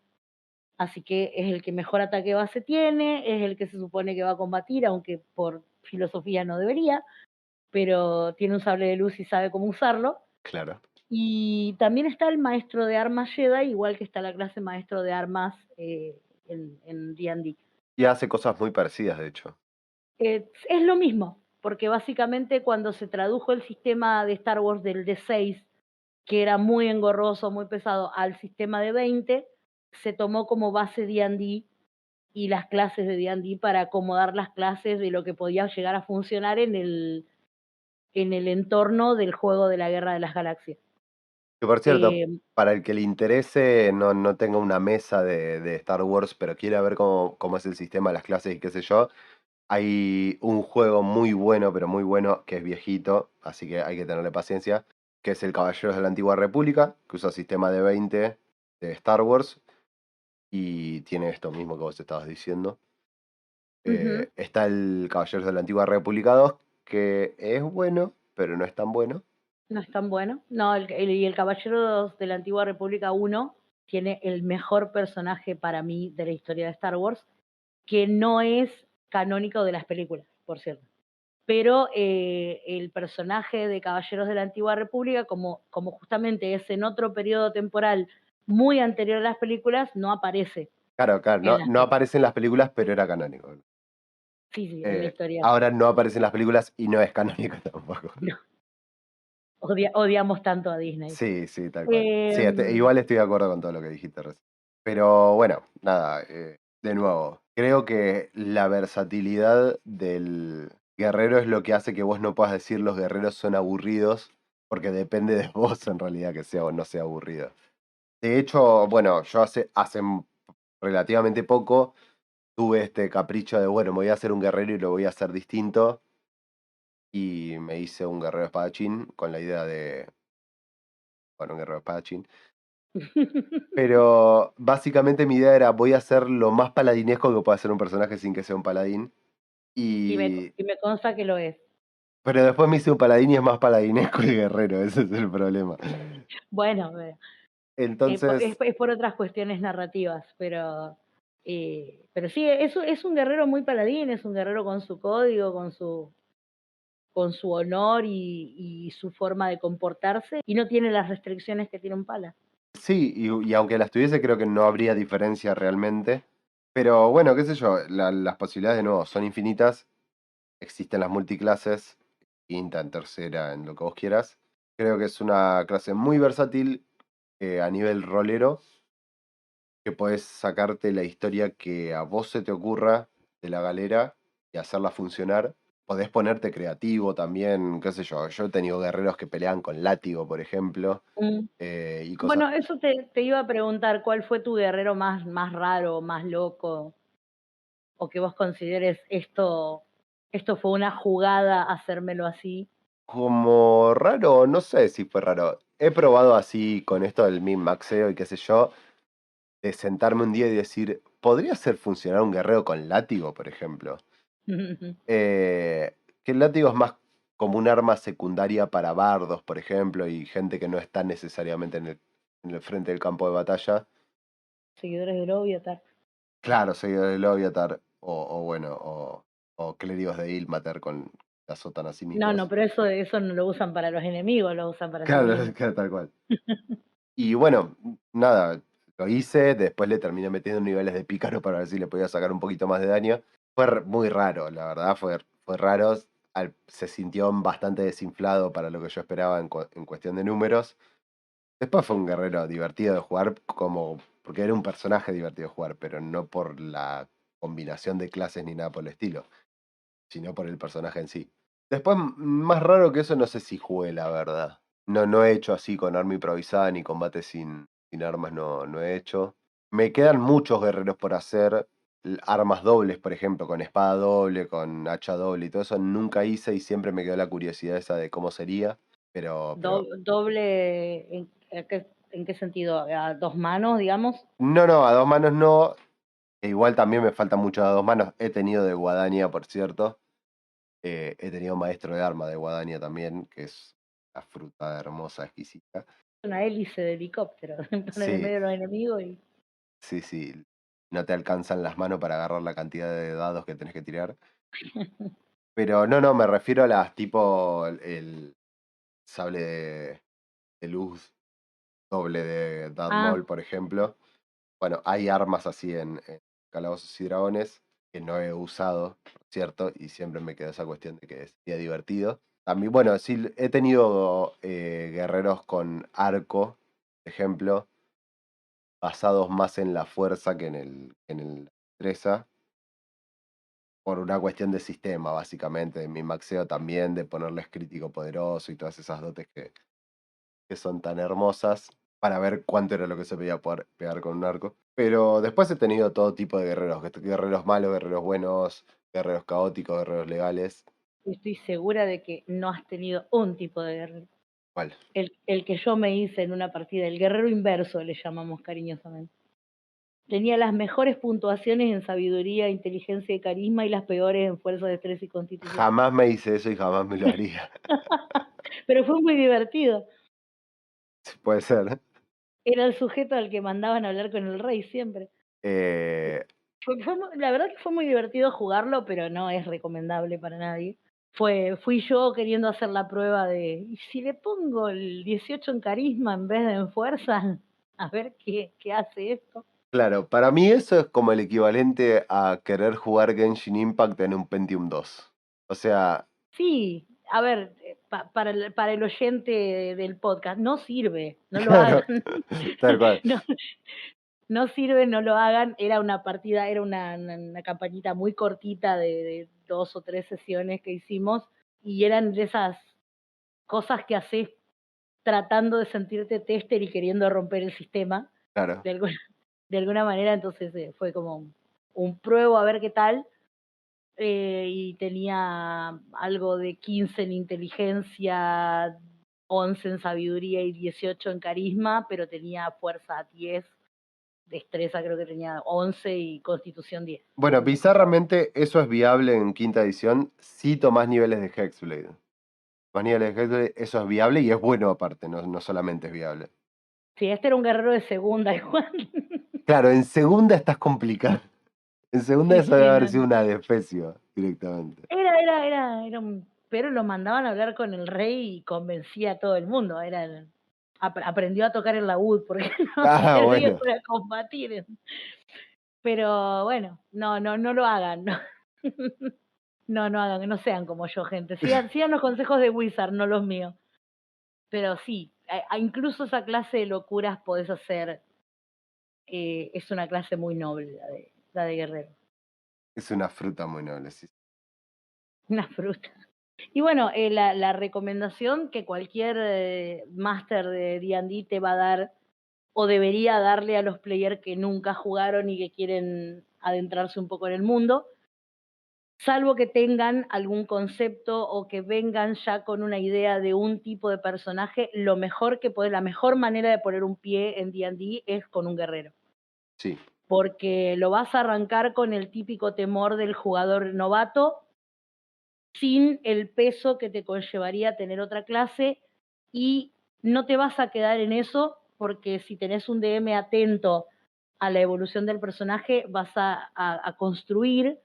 Así que es el que mejor ataque base tiene, es el que se supone que va a combatir, aunque por filosofía no debería, pero tiene un sable de luz y sabe cómo usarlo. claro. Y también está el maestro de armas Jedi, igual que está la clase maestro de armas en D&D. Y hace cosas muy parecidas, de hecho. Es lo mismo, porque básicamente cuando se tradujo el sistema de Star Wars del D6, que era muy engorroso, muy pesado, al sistema de 20, se tomó como base D&D y las clases de D&D para acomodar las clases de lo que podía llegar a funcionar en el entorno del juego de la Guerra de las Galaxias. Que por cierto, Eh, para el que le interese, no tengo una mesa de Star Wars, pero quiere ver cómo es el sistema, las clases y qué sé yo. Hay un juego muy bueno, pero muy bueno, que es viejito, así que hay que tenerle paciencia, que es el Caballeros de la Antigua República, que usa sistema de 20 de Star Wars y tiene esto mismo que vos estabas diciendo. Ujú, Está el Caballeros de la Antigua República 2, que es bueno, pero no es tan bueno. no es tan bueno. No, y el Caballero de la Antigua República 1 tiene el mejor personaje para mí de la historia de Star Wars, que no es canónico de las películas, por cierto. Pero el personaje de Caballeros de la Antigua República, como justamente es en otro periodo temporal muy anterior a las películas, no aparece Claro, claro, en no, las no películas. aparece en las películas, pero era canónico. Sí, sí, en la historia. Ahora no aparece en las películas y no es canónico tampoco. No, odiamos tanto a Disney. Sí, sí, tal cual. Sí, Em, igual estoy de acuerdo con todo lo que dijiste recién. Pero bueno, nada, de nuevo, creo que la versatilidad del guerrero es lo que hace que vos no puedas decir los guerreros son aburridos, porque depende de vos en realidad que sea o no sea aburrido. De hecho, bueno, yo hace relativamente poco tuve este capricho de, bueno, me voy a hacer un guerrero y lo voy a hacer distinto. Y me hice un guerrero espadachín con la idea de, bueno, un guerrero espadachín. Pero básicamente mi idea era, voy a hacer lo más paladinesco que pueda hacer un personaje sin que sea un paladín. Y... y me consta que lo es. Pero después me hice un paladín y es más paladinesco el guerrero, ese es el problema. Bueno, Entonces, es por otras cuestiones narrativas, pero sí, es un guerrero muy paladín, es un guerrero con su código, con su honor y su forma de comportarse, y no tiene las restricciones que tiene un pala. sí, y aunque las tuviese, creo que no habría diferencia realmente. Pero bueno, qué sé yo, las posibilidades de nuevo son infinitas. Existen las multiclases, quinta, en tercera, en lo que vos quieras. Creo que es una clase muy versátil a nivel rolero, que podés sacarte la historia que a vos se te ocurra de la galera y hacerla funcionar. Podés ponerte creativo también, qué sé yo. Yo he tenido guerreros que pelean con látigo, por ejemplo, Mm. y cosas. Bueno, eso te iba a preguntar, ¿cuál fue tu guerrero más raro, más loco, o que vos consideres esto fue una jugada hacérmelo así? Como raro, no sé si fue raro. He probado así con esto del min-maxeo y qué sé yo, de sentarme un día y decir, ¿podría hacer funcionar un guerrero con látigo, por ejemplo? Que el látigo es más como un arma secundaria para bardos, por ejemplo, y gente que no está necesariamente en el frente del campo de batalla. Seguidores del Obviotar. Claro, seguidores del Lóviatar, o bueno, o clérigos de Ilmater con la sotana No, no, cínicos. pero eso no lo usan para los enemigos, lo usan para sí Claro, mismos. claro, tal cual. Y bueno, nada, lo hice, después le terminé metiendo niveles de pícaro para ver si le podía sacar un poquito más de daño. Fue muy raro, la verdad, fue raro. Se sintió bastante desinflado para lo que yo esperaba en cuestión de números. Después fue un guerrero divertido de jugar, porque era un personaje divertido de jugar, pero no por la combinación de clases ni nada por el estilo, sino por el personaje en sí. Después, más raro que eso, no sé si jugué, la verdad. No he hecho así con arma improvisada ni combate sin armas, no he hecho. Me quedan muchos guerreros por hacer. Armas dobles, por ejemplo, con espada doble, con hacha doble y todo eso nunca hice y siempre me quedó la curiosidad esa de cómo sería. Pero Doble, ¿en qué sentido? ¿A dos manos, digamos? no, a dos manos no. E igual también me falta mucho a dos manos. He tenido de guadaña, por cierto. He tenido maestro de arma de guadaña también, que es la fruta hermosa, exquisita. Una hélice de helicóptero, para en el Sí, medio de los enemigos y sí. No te alcanzan las manos para agarrar la cantidad de dados que tenés que tirar. Pero no, me refiero a las tipo el sable de luz doble de Darth ah, Maul, por ejemplo. Bueno, hay armas así en Calabozos y Dragones que no he usado, por cierto, y siempre me quedó esa cuestión de que sería divertido. También, bueno, sí, he tenido guerreros con arco, por ejemplo, basados más en la fuerza que en el destreza, por una cuestión de sistema, básicamente, de mi maxeo también, de ponerles crítico poderoso y todas esas dotes que son tan hermosas para ver cuánto era lo que se podía poder pegar con un arco. Pero después he tenido todo tipo de guerreros, guerreros malos, guerreros buenos, guerreros caóticos, guerreros legales. estoy segura de que no has tenido un tipo de guerrero. ¿Cuál? El que yo me hice en una partida, el guerrero inverso le llamamos cariñosamente. Tenía las mejores puntuaciones en sabiduría, inteligencia y carisma y las peores en fuerza, destreza y constitución. Jamás me hice eso y jamás me lo haría. Pero fue muy divertido. Sí, puede ser. Era el sujeto al que mandaban a hablar con el rey siempre. Eh, La verdad que fue muy divertido jugarlo, pero no es recomendable para nadie. Fui yo queriendo hacer la prueba de, ¿y si le pongo el 18 en carisma en vez de en fuerza? A ver qué hace esto. claro, para mí eso es como el equivalente a querer jugar Genshin Impact en un Pentium 2. O sea, Sí, a ver, para el oyente del podcast, no sirve, no lo claro, hagan. tal cual. No, no sirve, no lo hagan. Era una partida, era una campañita muy cortita de 2 o 3 sesiones que hicimos y eran de esas cosas que haces tratando de sentirte tester y queriendo romper el sistema Claro. de alguna, de alguna manera. Entonces fue como un pruebo a ver qué tal. Y tenía algo de 15 en inteligencia, 11 en sabiduría y 18 en carisma, pero tenía fuerza 10, destreza creo que tenía 11 y constitución 10. Bueno, Una cosa. bizarramente eso es viable en quinta edición si tomás niveles de Hexblade. Más niveles de Hexblade, eso es viable y es bueno aparte, no solamente es viable. Sí, este era un guerrero de segunda igual. Claro, en segunda estás complicado. En segunda Sí, eso debe sí, haber no, sido no. una defecio directamente. Era un, pero lo mandaban a hablar con el rey y convencía a todo el mundo. Aprendió a tocar el laúd porque no Ah, servía bueno. para combatir. Pero bueno, no lo hagan, no. No hagan, no sean como yo, gente. Sigan los consejos de Wizard, no los míos. Pero sí, incluso esa clase de locuras podés hacer, es una clase muy noble la de guerrero, Es una fruta muy noble, sí. una fruta. Y bueno, la recomendación que cualquier máster de D&D te va a dar o debería darle a los players que nunca jugaron y que quieren adentrarse un poco en el mundo, salvo que tengan algún concepto o que vengan ya con una idea de un tipo de personaje, la mejor manera de poner un pie en D&D es con un guerrero, Sí, porque lo vas a arrancar con el típico temor del jugador novato, sin el peso que te conllevaría tener otra clase, y no te vas a quedar en eso, porque si tenés un DM atento a la evolución del personaje, vas a construir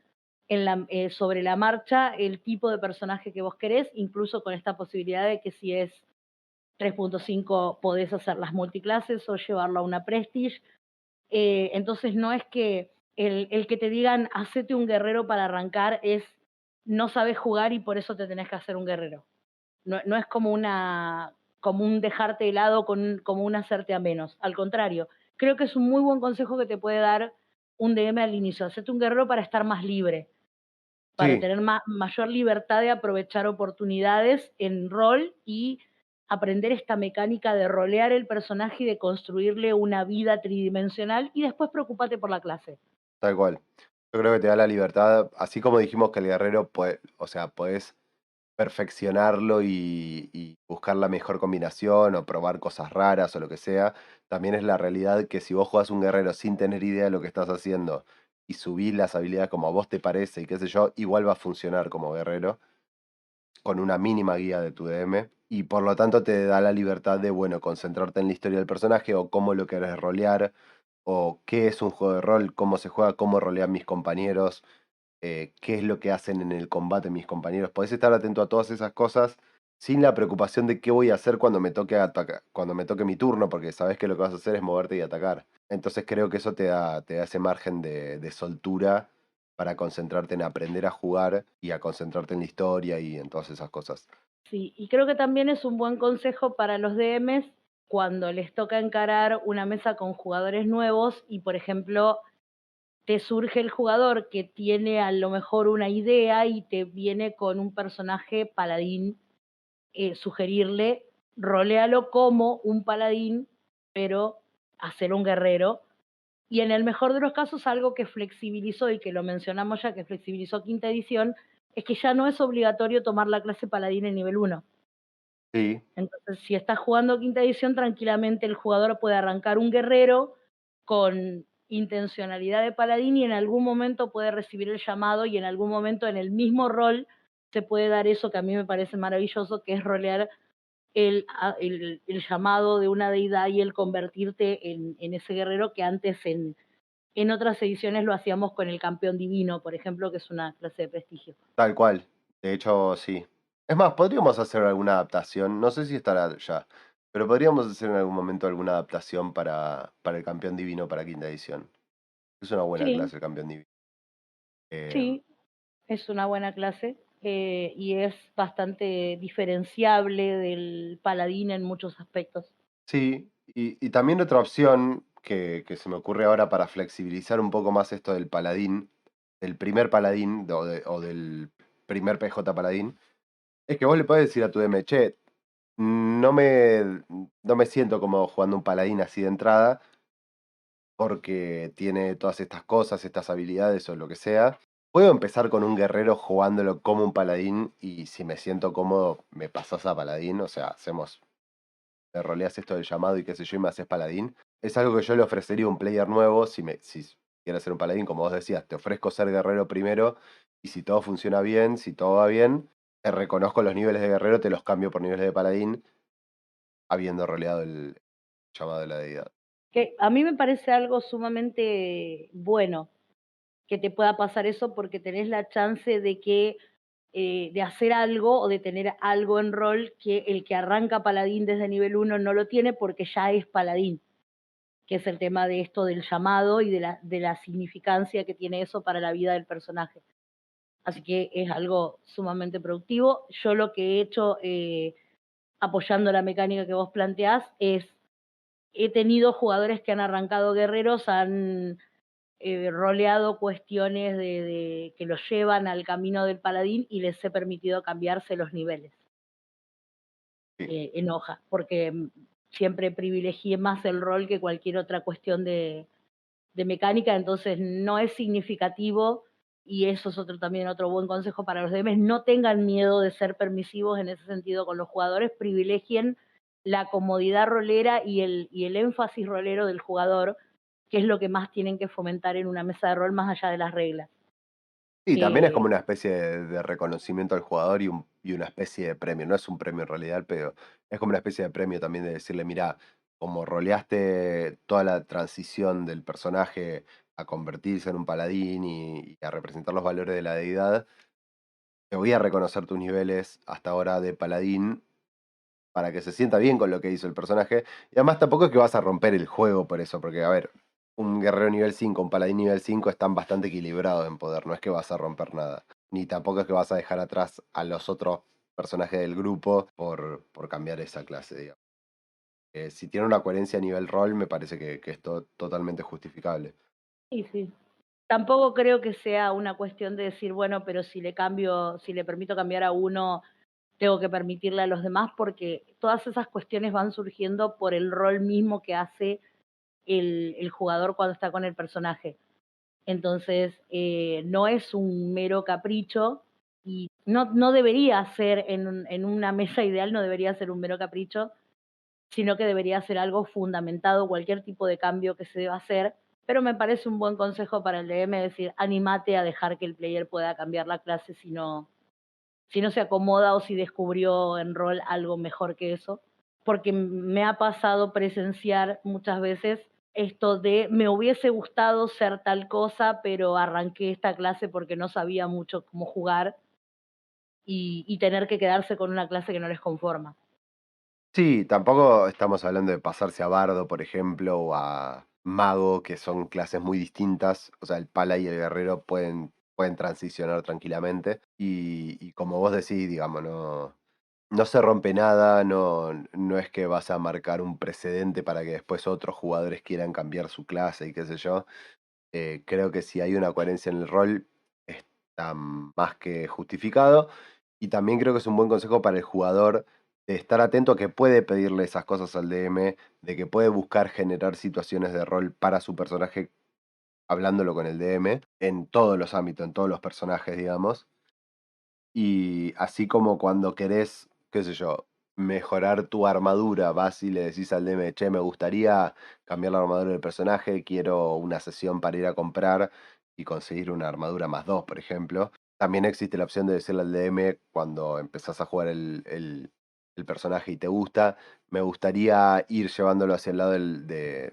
sobre la marcha el tipo de personaje que vos querés, incluso con esta posibilidad de que si es 3.5 podés hacer las multiclases o llevarlo a una Prestige. Entonces no es que el que te digan hacete un guerrero para arrancar es no sabes jugar y por eso te tenés que hacer un guerrero. No es como un dejarte de lado, como un hacerte a menos. Al contrario, creo que es un muy buen consejo que te puede dar un DM al inicio, hacete un guerrero para estar más libre, para Sí, tener mayor libertad de aprovechar oportunidades en rol y aprender esta mecánica de rolear el personaje y de construirle una vida tridimensional y después preocupate por la clase. tal cual. Yo creo que te da la libertad, así como dijimos que el guerrero puede, o sea, podés perfeccionarlo y buscar la mejor combinación o probar cosas raras o lo que sea, también es la realidad que si vos jugás un guerrero sin tener idea de lo que estás haciendo y subís las habilidades como a vos te parece y qué sé yo, igual va a funcionar como guerrero con una mínima guía de tu DM y por lo tanto te da la libertad de, bueno, concentrarte en la historia del personaje o cómo lo querés rolear o qué es un juego de rol, cómo se juega, cómo rolean mis compañeros, qué es lo que hacen en el combate mis compañeros. Podés estar atento a todas esas cosas sin la preocupación de qué voy a hacer cuando me toque cuando me toque mi turno, porque sabes que lo que vas a hacer es moverte y atacar. Entonces creo que eso te da ese margen de soltura para concentrarte en aprender a jugar y a concentrarte en la historia y en todas esas cosas. Sí, y creo que también es un buen consejo para los DMs cuando les toca encarar una mesa con jugadores nuevos y, por ejemplo, te surge el jugador que tiene a lo mejor una idea y te viene con un personaje paladín, sugerirle, roléalo como un paladín, pero hacer un guerrero. Y en el mejor de los casos, algo que flexibilizó y que lo mencionamos ya, que flexibilizó quinta edición, es que ya no es obligatorio tomar la clase paladín en nivel uno. Sí, Entonces, si estás jugando quinta edición, tranquilamente el jugador puede arrancar un guerrero con intencionalidad de paladín y en algún momento puede recibir el llamado y en algún momento en el mismo rol se puede dar eso que a mí me parece maravilloso, que es rolear el llamado de una deidad y el convertirte en ese guerrero que antes en otras ediciones lo hacíamos con el campeón divino, por ejemplo, que es una clase de prestigio. tal cual. De hecho, sí. Es más, podríamos hacer alguna adaptación, no sé si estará ya, pero podríamos hacer en algún momento alguna adaptación para el campeón divino para quinta edición. Es una buena Sí, clase el campeón divino. Eh, sí, es una buena clase, y es bastante diferenciable del paladín en muchos aspectos. sí, y también otra opción que se me ocurre ahora para flexibilizar un poco más esto del paladín, del primer paladín o del primer PJ paladín, es que vos le podés decir a tu DM, che, no me siento como jugando un paladín así de entrada, porque tiene todas estas cosas, estas habilidades o lo que sea. Puedo empezar con un guerrero jugándolo como un paladín y si me siento cómodo me pasás a paladín, o sea, hacemos, te roleas esto del llamado y qué sé yo y me haces paladín. Es algo que yo le ofrecería a un player nuevo si quiere ser un paladín, como vos decías, te ofrezco ser guerrero primero y si todo funciona bien, si todo va bien, te reconozco los niveles de guerrero, te los cambio por niveles de paladín, habiendo roleado el llamado de la deidad. Que a mí me parece algo sumamente bueno que te pueda pasar eso porque tenés la chance de que de hacer algo o de tener algo en rol que el que arranca paladín desde nivel uno no lo tiene porque ya es paladín, que es el tema de esto del llamado y de la significancia que tiene eso para la vida del personaje. Así que es algo sumamente productivo. Yo lo que he hecho, apoyando la mecánica que vos planteás, es, he tenido jugadores que han arrancado guerreros, han roleado cuestiones que los llevan al camino del paladín y les he permitido cambiarse los niveles Sí. en hoja, porque siempre privilegié más el rol que cualquier otra cuestión de mecánica, entonces no es significativo y eso es otro también otro buen consejo para los DMs, no tengan miedo de ser permisivos en ese sentido con los jugadores, privilegien la comodidad rolera y el énfasis rolero del jugador, que es lo que más tienen que fomentar en una mesa de rol más allá de las reglas. Y también es Eh, como una especie de reconocimiento al jugador y una especie de premio. No es un premio en realidad, pero es como una especie de premio también de decirle, mira, como roleaste toda la transición del personaje a convertirse en un paladín y a representar los valores de la deidad, te voy a reconocer tus niveles hasta ahora de paladín para que se sienta bien con lo que hizo el personaje. Y además tampoco es que vas a romper el juego por eso, porque a ver, un guerrero nivel 5 un paladín nivel 5 están bastante equilibrados en poder, no es que vas a romper nada. Ni tampoco es que vas a dejar atrás a los otros personajes del grupo por cambiar esa clase, digamos. Si tiene una coherencia a nivel rol, me parece que es totalmente justificable. sí, sí. tampoco creo que sea una cuestión de decir, bueno, pero si le permito cambiar a uno, tengo que permitirle a los demás, porque todas esas cuestiones van surgiendo por el rol mismo que hace el jugador cuando está con el personaje. Entonces, no es un mero capricho y no debería ser en una mesa ideal, no debería ser un mero capricho, sino que debería ser algo fundamentado, cualquier tipo de cambio que se deba hacer. Pero me parece un buen consejo para el DM decir, animate a dejar que el player pueda cambiar la clase si no se acomoda o si descubrió en rol algo mejor que eso, porque me ha pasado presenciar muchas veces esto de me hubiese gustado ser tal cosa, pero arranqué esta clase porque no sabía mucho cómo jugar y tener que quedarse con una clase que no les conforma. Sí, tampoco estamos hablando de pasarse a Bardo, por ejemplo, o a Mago, que son clases muy distintas. O sea, el Pala y el Guerrero pueden transicionar tranquilamente. Y como vos decís, digamos, no se rompe nada, no es que vas a marcar un precedente para que después otros jugadores quieran cambiar su clase y qué sé yo. Creo que si hay una coherencia en el rol, está más que justificado. Y también creo que es un buen consejo para el jugador de estar atento a que puede pedirle esas cosas al DM, de que puede buscar generar situaciones de rol para su personaje hablándolo con el DM, en todos los ámbitos, en todos los personajes, digamos. Y así como cuando querés, qué sé yo, mejorar tu armadura, vas y le decís al DM, che, me gustaría cambiar la armadura del personaje, quiero una sesión para ir a comprar y conseguir una armadura +2, por ejemplo. También existe la opción de decirle al DM cuando empezás a jugar el personaje y te gusta, me gustaría ir llevándolo hacia el lado de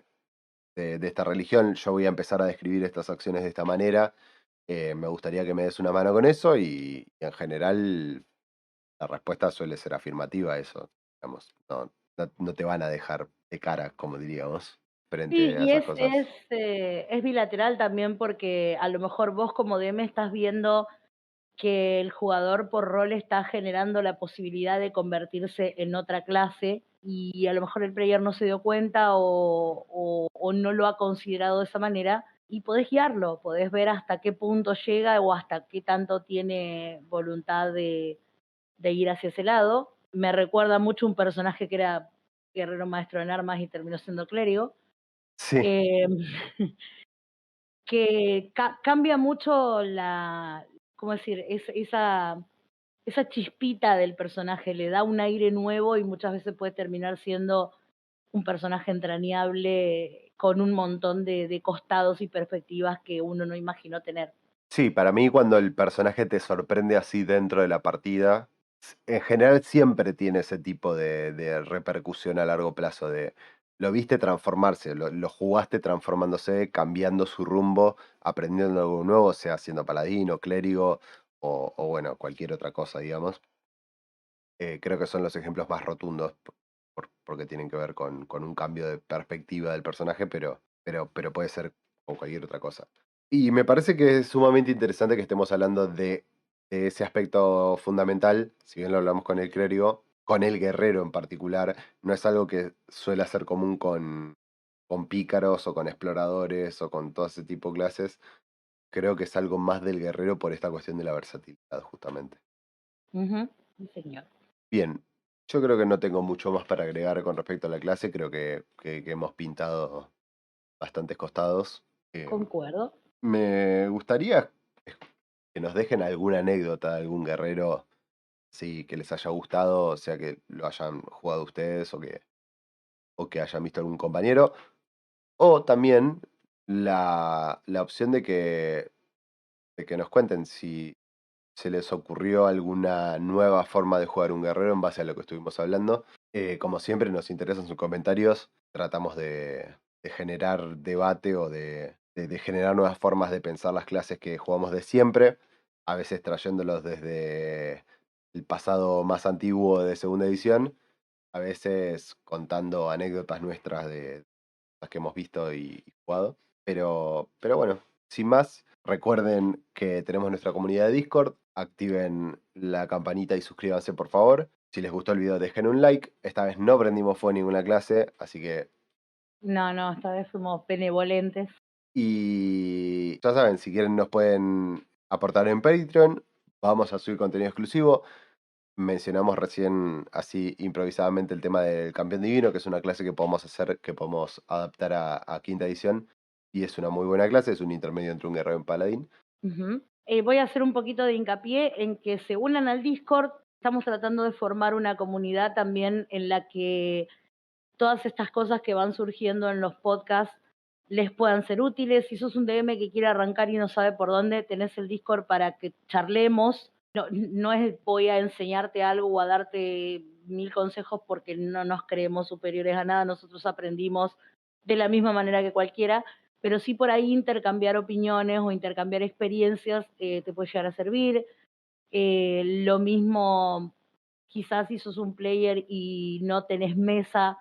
esta religión, yo voy a empezar a describir estas acciones de esta manera, me gustaría que me des una mano con eso y en general la respuesta suele ser afirmativa a eso, digamos, no te van a dejar de cara, como diríamos, Sí, frente a y esas cosas. es bilateral también porque a lo mejor vos como DM estás viendo que el jugador por rol está generando la posibilidad de convertirse en otra clase y a lo mejor el player no se dio cuenta o no lo ha considerado de esa manera y podés guiarlo, podés ver hasta qué punto llega o hasta qué tanto tiene voluntad de ir hacia ese lado. Me recuerda mucho un personaje que era guerrero maestro en armas y terminó siendo clérigo, Sí, eh, que cambia mucho ¿cómo decir? Esa chispita del personaje, le da un aire nuevo y muchas veces puede terminar siendo un personaje entrañable con un montón de costados y perspectivas que uno no imaginó tener. sí, para mí cuando el personaje te sorprende así dentro de la partida, en general siempre tiene ese tipo de repercusión a largo plazo, de lo viste transformarse, lo jugaste transformándose, cambiando su rumbo, aprendiendo algo nuevo, sea siendo paladino, clérigo o bueno, cualquier otra cosa, digamos. Creo que son los ejemplos más rotundos porque tienen que ver con un cambio de perspectiva del personaje, pero puede ser con cualquier otra cosa. Y me parece que es sumamente interesante que estemos hablando de ese aspecto fundamental, si bien lo hablamos con el clérigo, con el guerrero en particular, no es algo que suele ser común con pícaros o con exploradores o con todo ese tipo de clases. Creo que es algo más del guerrero por esta cuestión de la versatilidad, justamente. Ujú, sí, señor. Bien, yo creo que no tengo mucho más para agregar con respecto a la clase, creo que hemos pintado bastantes costados. Eh, Concuerdo. Me gustaría que nos dejen alguna anécdota de algún guerrero, sí, que les haya gustado, sea que lo hayan jugado ustedes o que hayan visto algún compañero, o también la opción de que nos cuenten si se les ocurrió alguna nueva forma de jugar un guerrero en base a lo que estuvimos hablando. Como siempre, nos interesan sus comentarios. Tratamos de generar debate o de generar nuevas formas de pensar las clases que jugamos de siempre, a veces trayéndolos desde el pasado más antiguo de segunda edición, a veces contando anécdotas nuestras de las que hemos visto y jugado. Pero bueno, sin más, recuerden que tenemos nuestra comunidad de Discord, activen la campanita y suscríbanse por favor. Si les gustó el video dejen un like, esta vez no prendimos fuego en ninguna clase, así que No, esta vez fuimos benevolentes. Y ya saben, si quieren nos pueden aportar en Patreon. Vamos a subir contenido exclusivo. Mencionamos recién así improvisadamente el tema del campeón divino, que es una clase que podemos hacer, que podemos adaptar a quinta edición. Y es una muy buena clase, es un intermedio entre un guerrero y un paladín. Ujú. Voy a hacer un poquito de hincapié en que se unan al Discord. Estamos tratando de formar una comunidad también en la que todas estas cosas que van surgiendo en los podcasts les puedan ser útiles. Si sos un DM que quiere arrancar y no sabe por dónde, tenés el Discord para que charlemos. No, no es voy a enseñarte algo o a darte 1000 consejos porque no nos creemos superiores a nada. Nosotros aprendimos de la misma manera que cualquiera, pero sí por ahí intercambiar opiniones o intercambiar experiencias te puede llegar a servir. Lo mismo, quizás si sos un player y no tenés mesa,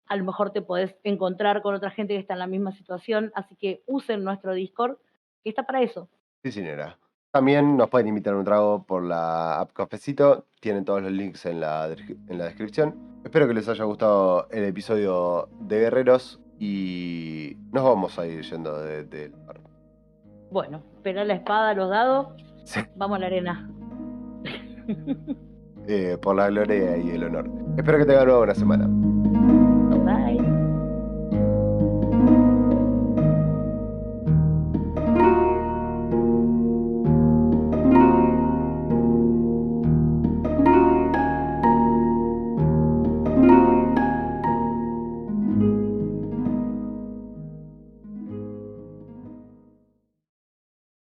a lo mejor te podés encontrar con otra gente que está en la misma situación, así que usen nuestro Discord, que está para eso. Sí, señora. También nos pueden invitar a un trago por la app Cafecito. Tienen todos los links en en la descripción. Espero que les haya gustado el episodio de Guerreros y nos vamos a ir yendo del bar. Bueno, pela la espada, los dados, Sí, vamos a la arena. por la gloria y el honor. Espero que tengan una buena semana.